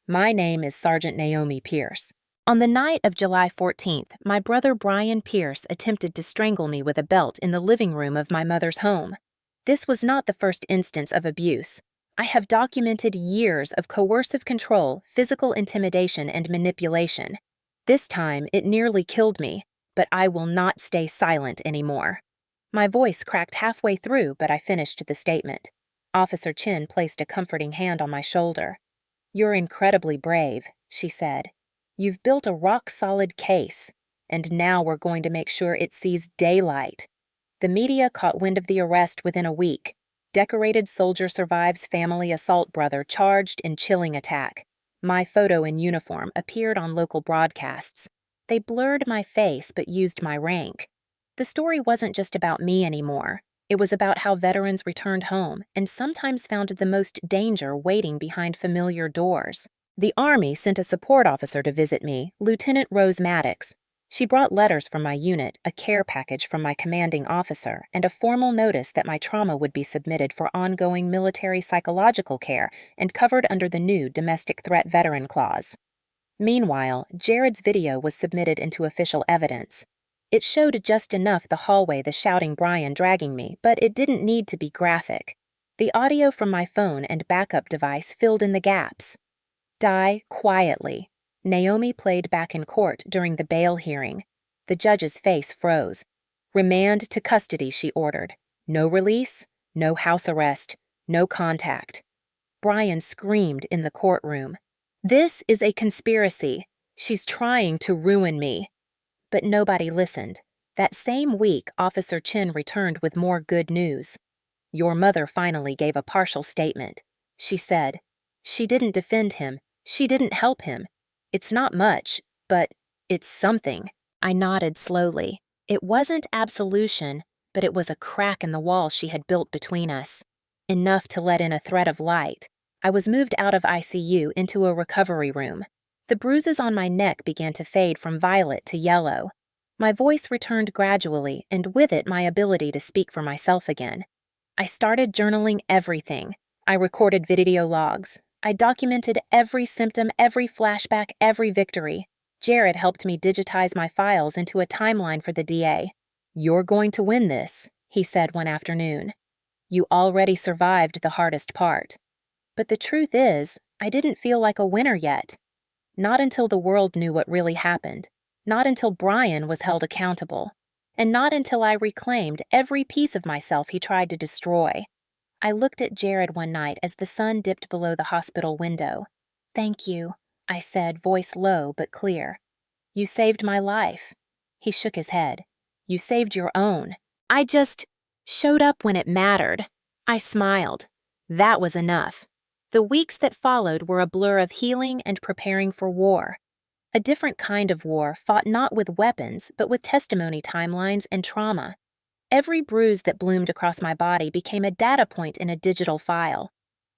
My name is Sergeant Naomi Pierce. On the night of July 14th, my brother Brian Pierce attempted to strangle me with a belt in the living room of my mother's home. This was not the first instance of abuse. I have documented years of coercive control, physical intimidation, and manipulation. This time, it nearly killed me, but I will not stay silent anymore. My voice cracked halfway through, but I finished the statement. Officer Chin placed a comforting hand on my shoulder. You're incredibly brave, she said. You've built a rock-solid case, and now we're going to make sure it sees daylight. The media caught wind of the arrest within a week. Decorated soldier survives family assault brother charged in chilling attack. My photo in uniform appeared on local broadcasts. They blurred my face but used my rank. The story wasn't just about me anymore. It was about how veterans returned home and sometimes found the most danger waiting behind familiar doors. The Army sent a support officer to visit me, Lieutenant Rose Maddox. She brought letters from my unit, a care package from my commanding officer, and a formal notice that my trauma would be submitted for ongoing military psychological care and covered under the new Domestic Threat Veteran Clause. Meanwhile, Jared's video was submitted into official evidence. It showed just enough the hallway the shouting Brian dragging me, but it didn't need to be graphic. The audio from my phone and backup device filled in the gaps. Die quietly. Naomi played back in court during the bail hearing. The judge's face froze. Remand to custody, she ordered. No release, no house arrest, no contact. Brian screamed in the courtroom. This is a conspiracy. She's trying to ruin me. But nobody listened. That same week, Officer Chin returned with more good news. Your mother finally gave a partial statement. She said, she didn't defend him. She didn't help him. It's not much, but it's something. I nodded slowly. It wasn't absolution, but it was a crack in the wall she had built between us. Enough to let in a thread of light. I was moved out of ICU into a recovery room. The bruises on my neck began to fade from violet to yellow. My voice returned gradually, and with it my ability to speak for myself again. I started journaling everything. I recorded video logs. I documented every symptom, every flashback, every victory. Jared helped me digitize my files into a timeline for the DA. You're going to win this, he said one afternoon. You already survived the hardest part. But the truth is, I didn't feel like a winner yet. Not until the world knew what really happened. Not until Brian was held accountable. And not until I reclaimed every piece of myself he tried to destroy. I looked at Jared one night as the sun dipped below the hospital window. Thank you, I said, voice low but clear. You saved my life. He shook his head. You saved your own. I just showed up when it mattered. I smiled. That was enough. The weeks that followed were a blur of healing and preparing for war. A different kind of war fought not with weapons, but with testimony timelines and trauma. Every bruise that bloomed across my body became a data point in a digital file.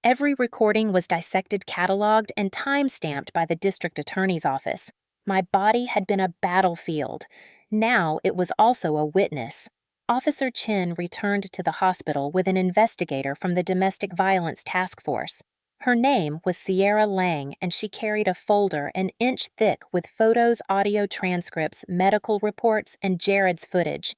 Every recording was dissected, cataloged, and time-stamped by the district attorney's office. My body had been a battlefield. Now it was also a witness. Officer Chin returned to the hospital with an investigator from the Domestic Violence Task Force. Her name was Sierra Lang, and she carried a folder an inch thick with photos, audio transcripts, medical reports, and Jared's footage.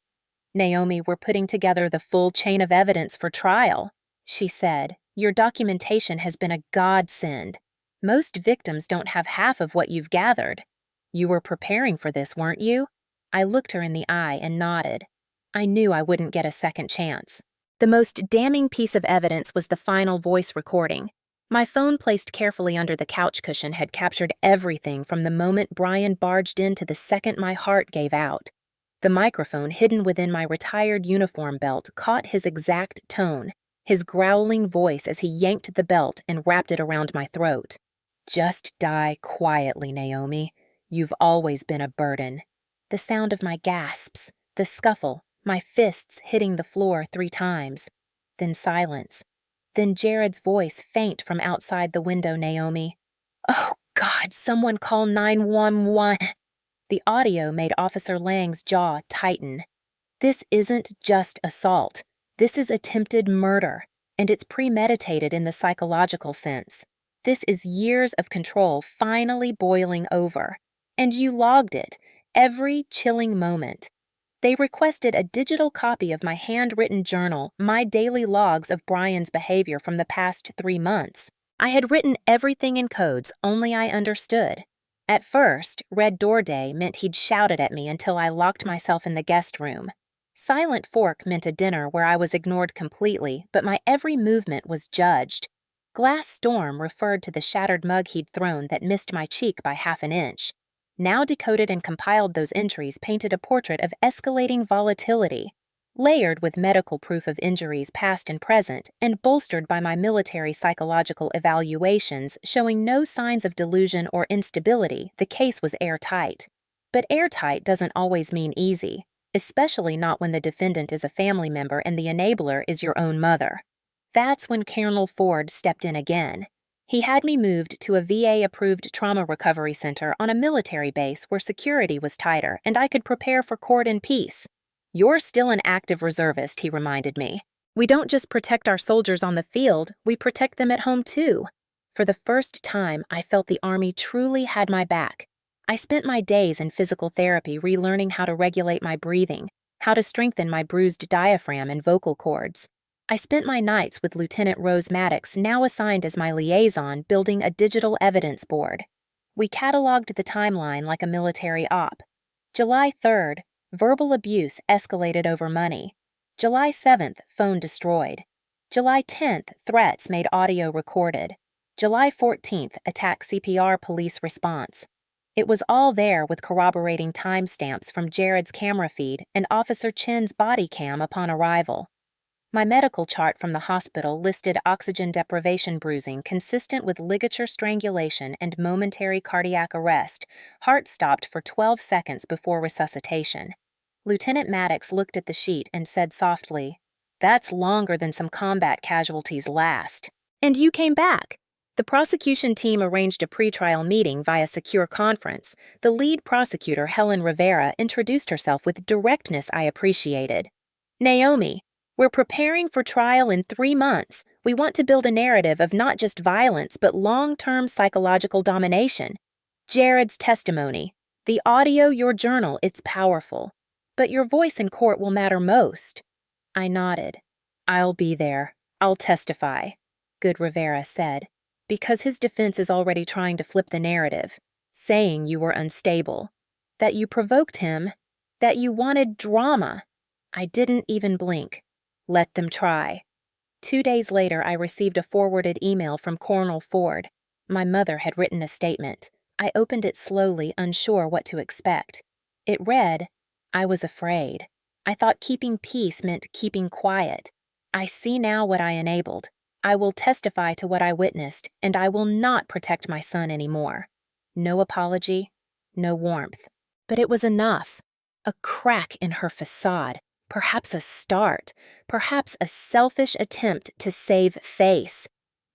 "Naomi, we're putting together the full chain of evidence for trial," she said. "Your documentation has been a godsend. Most victims don't have half of what you've gathered. You were preparing for this, weren't you?" I looked her in the eye and nodded. I knew I wouldn't get a second chance. The most damning piece of evidence was the final voice recording. My phone placed carefully under the couch cushion had captured everything from the moment Brian barged in to the second my heart gave out. The microphone hidden within my retired uniform belt caught his exact tone, his growling voice as he yanked the belt and wrapped it around my throat. "Just die quietly, Naomi. You've always been a burden." The sound of my gasps, the scuffle, my fists hitting the floor 3 times. Then silence. Then Jared's voice faint from outside the window, "Naomi." "Oh, God, someone call 911. The audio made Officer Lang's jaw tighten. "This isn't just assault. This is attempted murder, and it's premeditated in the psychological sense. This is years of control finally boiling over. And you logged it, every chilling moment. They requested a digital copy of my handwritten journal, my daily logs of Brian's behavior from the past 3 months. I had written everything in codes only I understood. At first, Red Door Day meant he'd shouted at me until I locked myself in the guest room. Silent Fork meant a dinner where I was ignored completely, but my every movement was judged. Glass Storm referred to the shattered mug he'd thrown that missed my cheek by half an inch. Now decoded and compiled those entries painted a portrait of escalating volatility, layered with medical proof of injuries past and present, and bolstered by my military psychological evaluations showing no signs of delusion or instability. The case was airtight. But airtight doesn't always mean easy, especially not when the defendant is a family member and the enabler is your own mother. That's when Colonel Ford stepped in again. He had me moved to a VA-approved trauma recovery center on a military base where security was tighter and I could prepare for court in peace. "You're still an active reservist," he reminded me. "We don't just protect our soldiers on the field, we protect them at home too." For the first time, I felt the Army truly had my back. I spent my days in physical therapy relearning how to regulate my breathing, how to strengthen my bruised diaphragm and vocal cords. I spent my nights with Lieutenant Rose Maddox, now assigned as my liaison, building a digital evidence board. We cataloged the timeline like a military op. July 3rd, verbal abuse escalated over money. July 7th, phone destroyed. July 10th, threats made audio recorded. July 14th, attack CPR police response. It was all there with corroborating timestamps from Jared's camera feed and Officer Chin's body cam upon arrival. My medical chart from the hospital listed oxygen deprivation bruising consistent with ligature strangulation and momentary cardiac arrest, heart stopped for 12 seconds before resuscitation. Lieutenant Maddox looked at the sheet and said softly, "That's longer than some combat casualties last." "And you came back." The prosecution team arranged a pretrial meeting via secure conference. The lead prosecutor, Helen Rivera, introduced herself with directness I appreciated. "Naomi, we're preparing for trial in 3 months. We want to build a narrative of not just violence, but long-term psychological domination. Jared's testimony, the audio, your journal, it's powerful. But your voice in court will matter most." I nodded. "I'll be there. I'll testify," Good Rivera said, "because his defense is already trying to flip the narrative, saying you were unstable, that you provoked him, that you wanted drama." I didn't even blink. Let them try. 2 days later, I received a forwarded email from Colonel Ford. My mother had written a statement. I opened it slowly, unsure what to expect. It read, "I was afraid. I thought keeping peace meant keeping quiet. I see now what I enabled. I will testify to what I witnessed, and I will not protect my son anymore." No apology, no warmth. But it was enough. A crack in her facade. Perhaps a start, perhaps a selfish attempt to save face.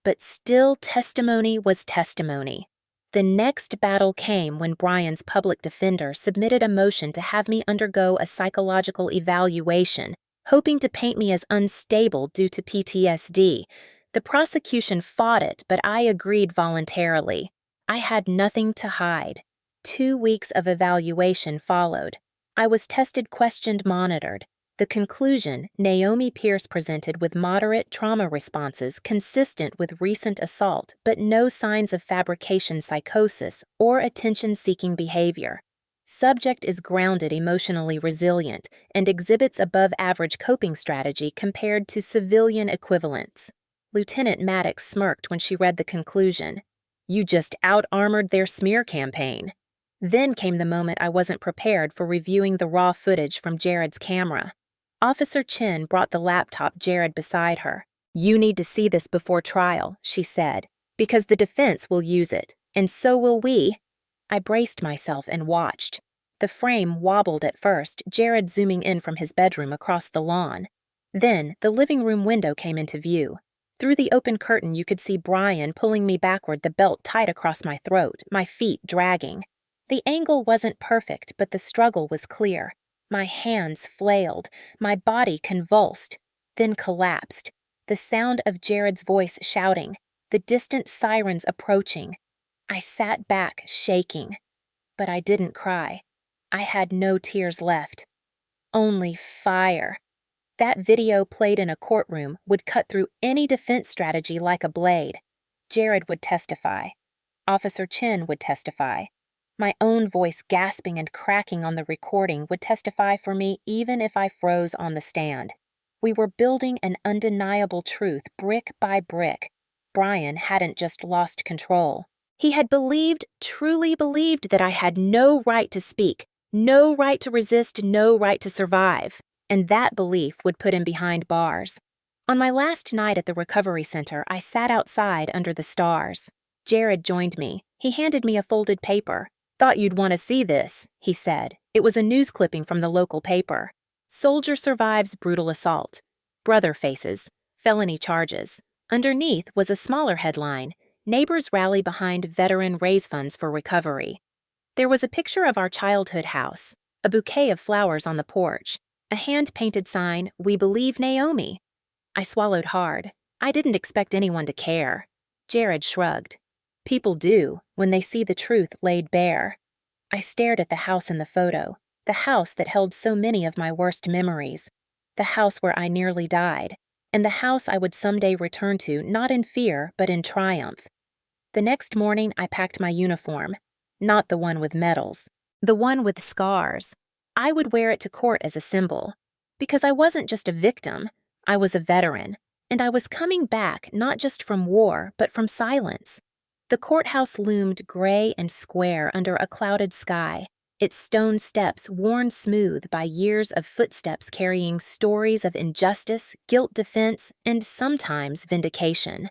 But still testimony was testimony. The next battle came when Brian's public defender submitted a motion to have me undergo a psychological evaluation, hoping to paint me as unstable due to PTSD. The prosecution fought it, but I agreed voluntarily. I had nothing to hide. 2 weeks of evaluation followed. I was tested, questioned, monitored. The conclusion, Naomi Pierce presented with moderate trauma responses consistent with recent assault, but no signs of fabrication psychosis or attention-seeking behavior. Subject is grounded, emotionally resilient, and exhibits above-average coping strategy compared to civilian equivalents. Lieutenant Maddox smirked when she read the conclusion. You just out-armored their smear campaign. Then came the moment I wasn't prepared for, reviewing the raw footage from Jared's camera. Officer Chin brought the laptop Jared beside her. You need to see this before trial, she said, because the defense will use it, and so will we. I braced myself and watched. The frame wobbled at first, Jared zooming in from his bedroom across the lawn. Then the living room window came into view. Through the open curtain you could see Brian pulling me backward, the belt tight across my throat, my feet dragging. The angle wasn't perfect, but the struggle was clear. My hands flailed, my body convulsed, then collapsed. The sound of Jared's voice shouting, the distant sirens approaching. I sat back, shaking. But I didn't cry. I had no tears left. Only fire. That video played in a courtroom would cut through any defense strategy like a blade. Jared would testify. Officer Chin would testify. My own voice gasping and cracking on the recording would testify for me even if I froze on the stand. We were building an undeniable truth brick by brick. Brian hadn't just lost control. He had believed, truly believed, that I had no right to speak, no right to resist, no right to survive. And that belief would put him behind bars. On my last night at the recovery center, I sat outside under the stars. Jared joined me. He handed me a folded paper. Thought you'd want to see this, he said. It was a news clipping from the local paper. Soldier survives brutal assault. Brother faces. Felony charges. Underneath was a smaller headline. Neighbors rally behind veteran raise funds for recovery. There was a picture of our childhood house. A bouquet of flowers on the porch. A hand-painted sign, We Believe Naomi. I swallowed hard. I didn't expect anyone to care. Jared shrugged. People do, when they see the truth laid bare. I stared at the house in the photo, the house that held so many of my worst memories, the house where I nearly died, and the house I would someday return to not in fear but in triumph. The next morning I packed my uniform, not the one with medals, the one with scars. I would wear it to court as a symbol, because I wasn't just a victim, I was a veteran, and I was coming back not just from war but from silence. The courthouse loomed gray and square under a clouded sky, its stone steps worn smooth by years of footsteps carrying stories of injustice, guilt defense, and sometimes vindication.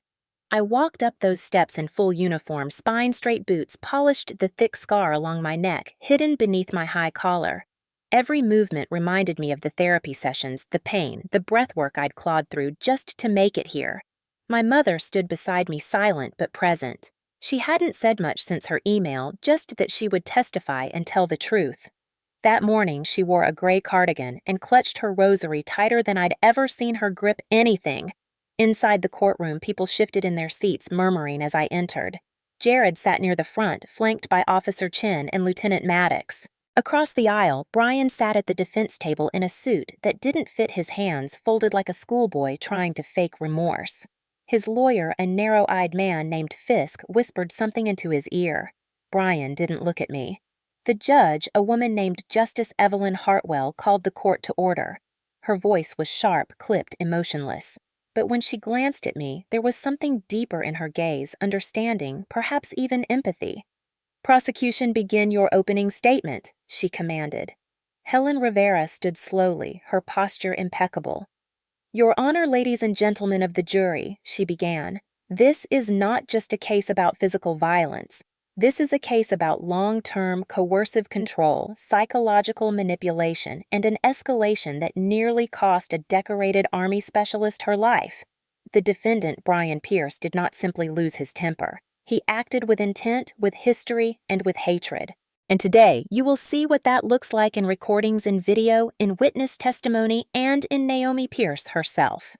I walked up those steps in full uniform, spine-straight boots polished the thick scar along my neck, hidden beneath my high collar. Every movement reminded me of the therapy sessions, the pain, the breath work I'd clawed through just to make it here. My mother stood beside me, silent but present. She hadn't said much since her email, just that she would testify and tell the truth. That morning, she wore a gray cardigan and clutched her rosary tighter than I'd ever seen her grip anything. Inside the courtroom, people shifted in their seats, murmuring as I entered. Jared sat near the front, flanked by Officer Chin and Lieutenant Maddox. Across the aisle, Brian sat at the defense table in a suit that didn't fit his hands, folded like a schoolboy trying to fake remorse. His lawyer, a narrow-eyed man named Fisk, whispered something into his ear. Brian didn't look at me. The judge, a woman named Justice Evelyn Hartwell, called the court to order. Her voice was sharp, clipped, emotionless. But when she glanced at me, there was something deeper in her gaze, understanding, perhaps even empathy. "Prosecution, begin your opening statement," she commanded. Helen Rivera stood slowly, her posture impeccable. "Your Honor, ladies and gentlemen of the jury," she began, "this is not just a case about physical violence. This is a case about long-term coercive control, psychological manipulation, and an escalation that nearly cost a decorated Army specialist her life." The defendant, Brian Pierce, did not simply lose his temper. He acted with intent, with history, and with hatred. And today, you will see what that looks like in recordings and video, in witness testimony, and in Naomi Pierce herself.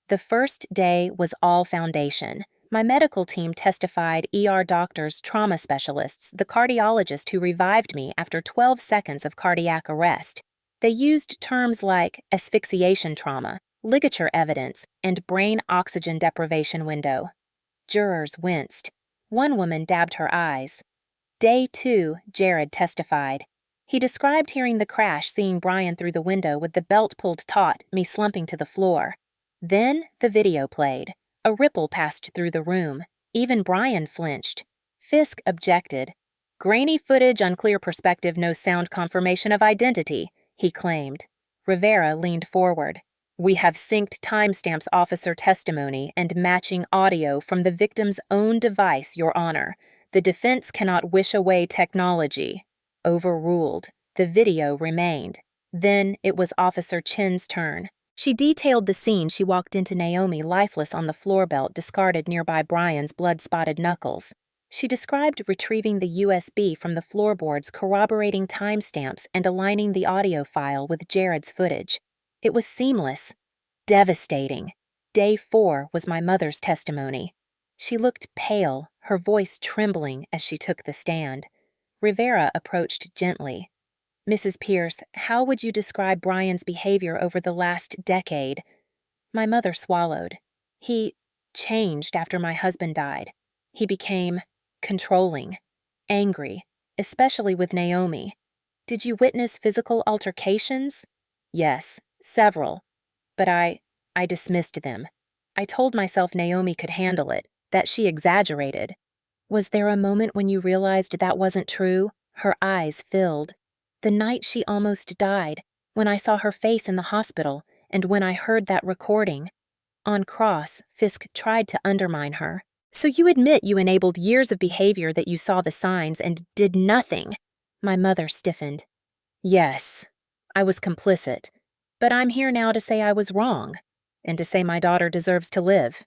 The first day was all foundation. My medical team testified ER doctors, trauma specialists, the cardiologist who revived me after 12 seconds of cardiac arrest. They used terms like asphyxiation trauma, ligature evidence, and brain oxygen deprivation window. Jurors winced. One woman dabbed her eyes. Day 2, Jared testified. He described hearing the crash, seeing Brian through the window with the belt pulled taut, me slumping to the floor. Then the video played. A ripple passed through the room. Even Brian flinched. Fisk objected. Grainy footage, unclear perspective, no sound confirmation of identity, he claimed. Rivera leaned forward. We have synced timestamps officer testimony and matching audio from the victim's own device, Your Honor. The defense cannot wish away technology. Overruled. The video remained. Then it was Officer Chin's turn. She detailed the scene. She walked into Naomi lifeless on the floor belt discarded nearby Brian's blood-spotted knuckles. She described retrieving the USB from the floorboards, corroborating timestamps, and aligning the audio file with Jared's footage. It was seamless. Devastating. Day 4 was my mother's testimony. She looked pale, her voice trembling as she took the stand. Rivera approached gently. Mrs. Pierce, how would you describe Brian's behavior over the last decade? My mother swallowed. He changed after my husband died. He became controlling, angry, especially with Naomi. Did you witness physical altercations? Yes, several. But I dismissed them. I told myself Naomi could handle it, that she exaggerated. Was there a moment when you realized that wasn't true? Her eyes filled. The night she almost died, when I saw her face in the hospital, and when I heard that recording. On cross, Fisk tried to undermine her. So you admit you enabled years of behavior that you saw the signs and did nothing. My mother stiffened. Yes, I was complicit. But I'm here now to say I was wrong, and to say my daughter deserves to live.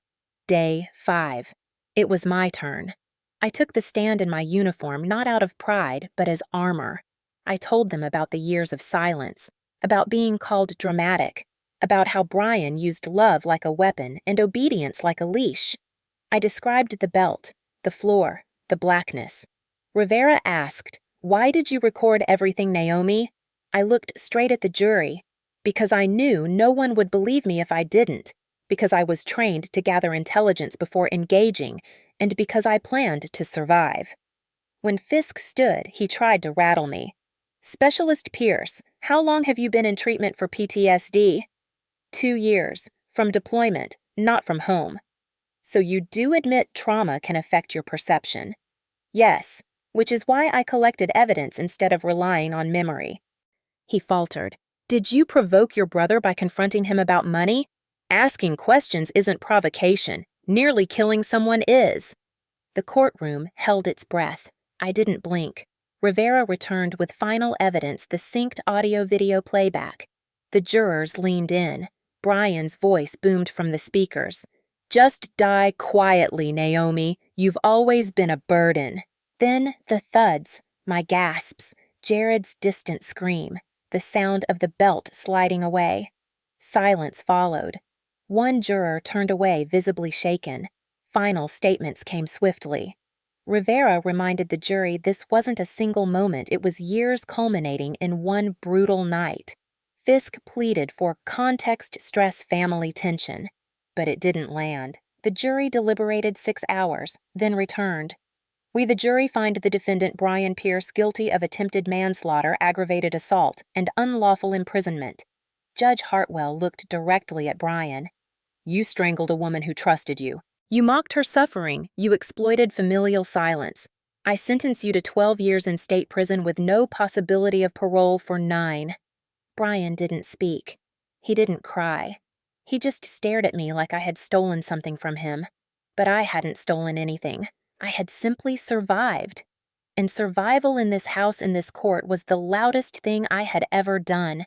Day 5. It was my turn. I took the stand in my uniform not out of pride, but as armor. I told them about the years of silence, about being called dramatic, about how Brian used love like a weapon and obedience like a leash. I described the belt, the floor, the blackness. Rivera asked, "Why did you record everything, Naomi?" I looked straight at the jury. Because I knew no one would believe me if I didn't, because I was trained to gather intelligence before engaging, and because I planned to survive. When Fisk stood, he tried to rattle me. Specialist Pierce, how long have you been in treatment for PTSD? 2 years, from deployment, not from home. So you do admit trauma can affect your perception? Yes, which is why I collected evidence instead of relying on memory. He faltered. Did you provoke your brother by confronting him about money? Asking questions isn't provocation. Nearly killing someone is. The courtroom held its breath. I didn't blink. Rivera returned with final evidence, the synced audio-video playback. The jurors leaned in. Brian's voice boomed from the speakers. Just die quietly, Naomi. You've always been a burden. Then the thuds, my gasps, Jared's distant scream. The sound of the belt sliding away. Silence followed. One juror turned away, visibly shaken. Final statements came swiftly. Rivera reminded the jury this wasn't a single moment, it was years culminating in one brutal night. Fisk pleaded for context, stress, family tension. But it didn't land. The jury deliberated 6 hours, then returned. We, the jury, find the defendant Brian Pierce guilty of attempted manslaughter, aggravated assault, and unlawful imprisonment. Judge Hartwell looked directly at Brian. You strangled a woman who trusted you. You mocked her suffering. You exploited familial silence. I sentence you to 12 years in state prison with no possibility of parole for 9. Brian didn't speak. He didn't cry. He just stared at me like I had stolen something from him. But I hadn't stolen anything. I had simply survived. And survival in this house, in this court, was the loudest thing I had ever done.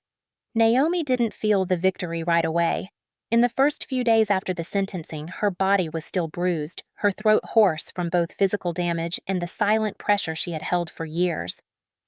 Naomi didn't feel the victory right away. In the first few days after the sentencing, her body was still bruised, her throat hoarse from both physical damage and the silent pressure she had held for years.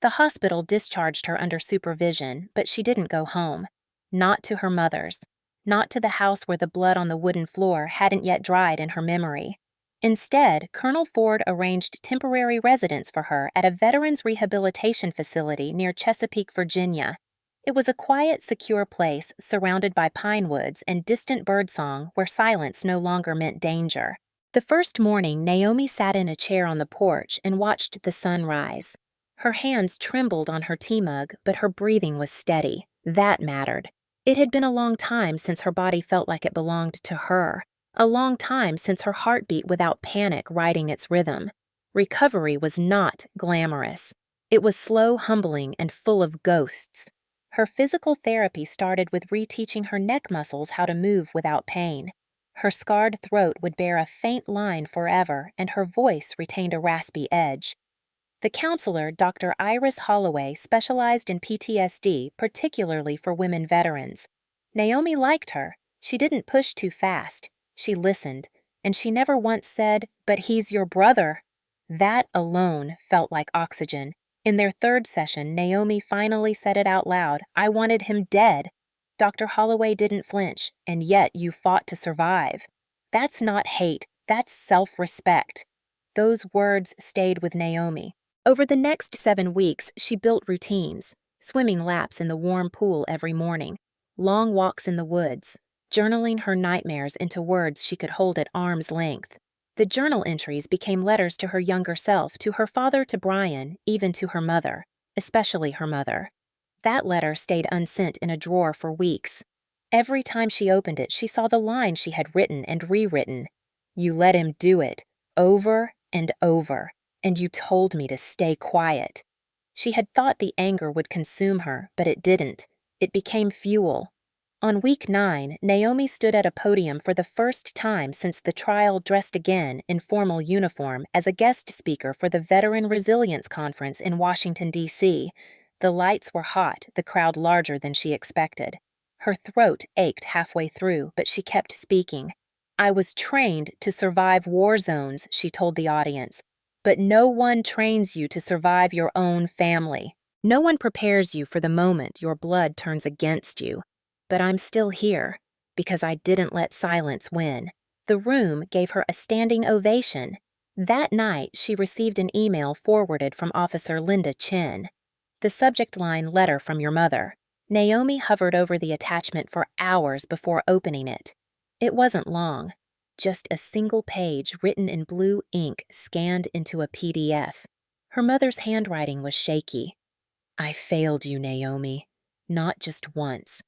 The hospital discharged her under supervision, but she didn't go home. Not to her mother's. Not to the house where the blood on the wooden floor hadn't yet dried in her memory. Instead, Colonel Ford arranged temporary residence for her at a veterans rehabilitation facility near Chesapeake, Virginia. It was a quiet, secure place surrounded by pine woods and distant birdsong where silence no longer meant danger. The first morning, Naomi sat in a chair on the porch and watched the sun rise. Her hands trembled on her tea mug, but her breathing was steady. That mattered. It had been a long time since her body felt like it belonged to her. A long time since her heart beat without panic riding its rhythm. Recovery was not glamorous. It was slow, humbling, and full of ghosts. Her physical therapy started with reteaching her neck muscles how to move without pain. Her scarred throat would bear a faint line forever, and her voice retained a raspy edge. The counselor, Dr. Iris Holloway, specialized in PTSD, particularly for women veterans. Naomi liked her. She didn't push too fast. She listened, and she never once said, "But he's your brother." That alone felt like oxygen. In their third session, Naomi finally said it out loud. "I wanted him dead." Dr. Holloway didn't flinch, "And yet you fought to survive." That's not hate, that's self-respect. Those words stayed with Naomi. Over the next 7 weeks, she built routines, swimming laps in the warm pool every morning, long walks in the woods, journaling her nightmares into words she could hold at arm's length. The journal entries became letters to her younger self, to her father, to Brian, even to her mother, especially her mother. That letter stayed unsent in a drawer for weeks. Every time she opened it, she saw the line she had written and rewritten. "You let him do it, over and over, and you told me to stay quiet." She had thought the anger would consume her, but it didn't. It became fuel. On week 9, Naomi stood at a podium for the first time since the trial dressed again in formal uniform as a guest speaker for the Veteran Resilience Conference in Washington, D.C. The lights were hot, the crowd larger than she expected. Her throat ached halfway through, but she kept speaking. "I was trained to survive war zones," she told the audience. "But no one trains you to survive your own family. No one prepares you for the moment your blood turns against you. But I'm still here, because I didn't let silence win." The room gave her a standing ovation. That night, she received an email forwarded from Officer Linda Chin. The subject line, "Letter from your mother." Naomi hovered over the attachment for hours before opening it. It wasn't long. Just a single page written in blue ink scanned into a PDF. Her mother's handwriting was shaky. "I failed you, Naomi. Not just once.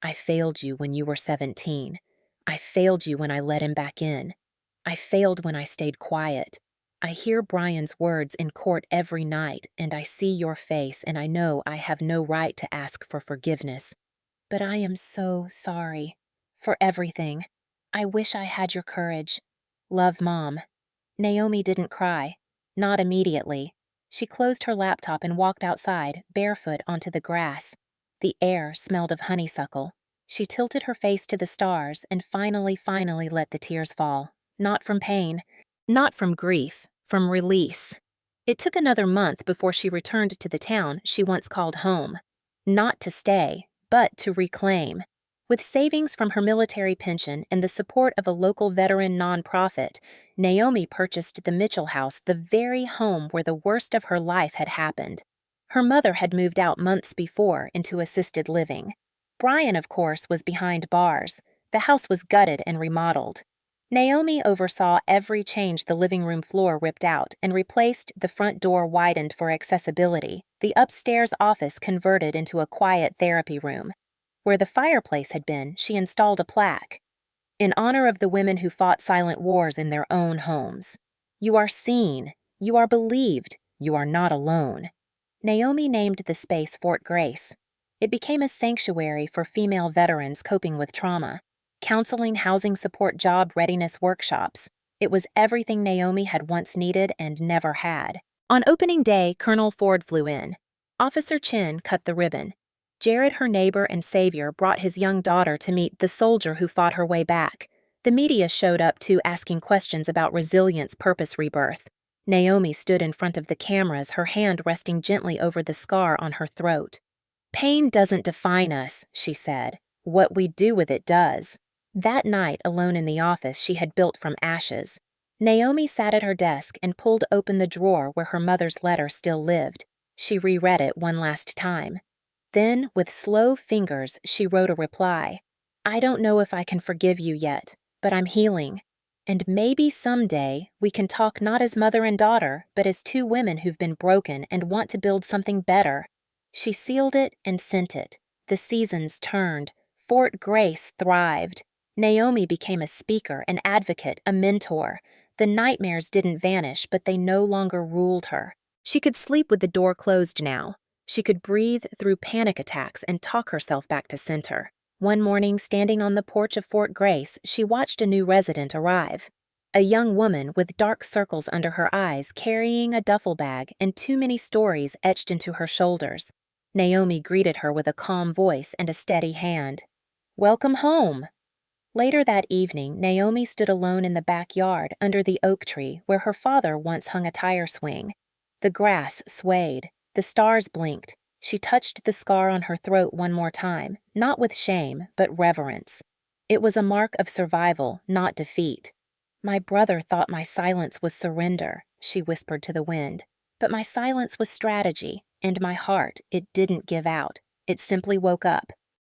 I failed you when you were 17. I failed you when I let him back in. I failed when I stayed quiet. I hear Brian's words in court every night, and I see your face, and I know I have no right to ask for forgiveness. But I am so sorry. For everything. I wish I had your courage. Love, Mom." Naomi didn't cry. Not immediately. She closed her laptop and walked outside, barefoot onto the grass. The air smelled of honeysuckle. She tilted her face to the stars and finally let the tears fall. Not from pain. Not from grief. From release. It took another month before she returned to the town she once called home. Not to stay, but to reclaim. With savings from her military pension and the support of a local veteran nonprofit, Naomi purchased the Mitchell House, the very home where the worst of her life had happened. Her mother had moved out months before into assisted living. Brian, of course, was behind bars. The house was gutted and remodeled. Naomi oversaw every change. The living room floor ripped out and replaced, the front door widened for accessibility, the upstairs office converted into a quiet therapy room. Where the fireplace had been, she installed a plaque. "In honor of the women who fought silent wars in their own homes. You are seen. You are believed. You are not alone." Naomi named the space Fort Grace. It became a sanctuary for female veterans coping with trauma. Counseling, housing support, job readiness workshops. It was everything Naomi had once needed and never had. On opening day, Colonel Ford flew in. Officer Chin cut the ribbon. Jared, her neighbor and savior, brought his young daughter to meet the soldier who fought her way back. The media showed up too, asking questions about resilience, purpose, rebirth. Naomi stood in front of the cameras, her hand resting gently over the scar on her throat. "Pain doesn't define us," she said. "What we do with it does." That night, alone in the office she had built from ashes, Naomi sat at her desk and pulled open the drawer where her mother's letter still lived. She reread it one last time. Then, with slow fingers, she wrote a reply. "I don't know if I can forgive you yet, but I'm healing. And maybe someday we can talk not as mother and daughter, but as two women who've been broken and want to build something better." She sealed it and sent it. The seasons turned. Fort Grace thrived. Naomi became a speaker, an advocate, a mentor. The nightmares didn't vanish, but they no longer ruled her. She could sleep with the door closed now. She could breathe through panic attacks and talk herself back to center. One morning, standing on the porch of Fort Grace, she watched a new resident arrive. A young woman with dark circles under her eyes, carrying a duffel bag and too many stories etched into her shoulders. Naomi greeted her with a calm voice and a steady hand. "Welcome home." Later that evening, Naomi stood alone in the backyard under the oak tree where her father once hung a tire swing. The grass swayed. The stars blinked. She touched the scar on her throat one more time, not with shame, but reverence. It was a mark of survival, not defeat. "My brother thought my silence was surrender," she whispered to the wind. "But my silence was strategy, and my heart, it didn't give out. It simply woke up."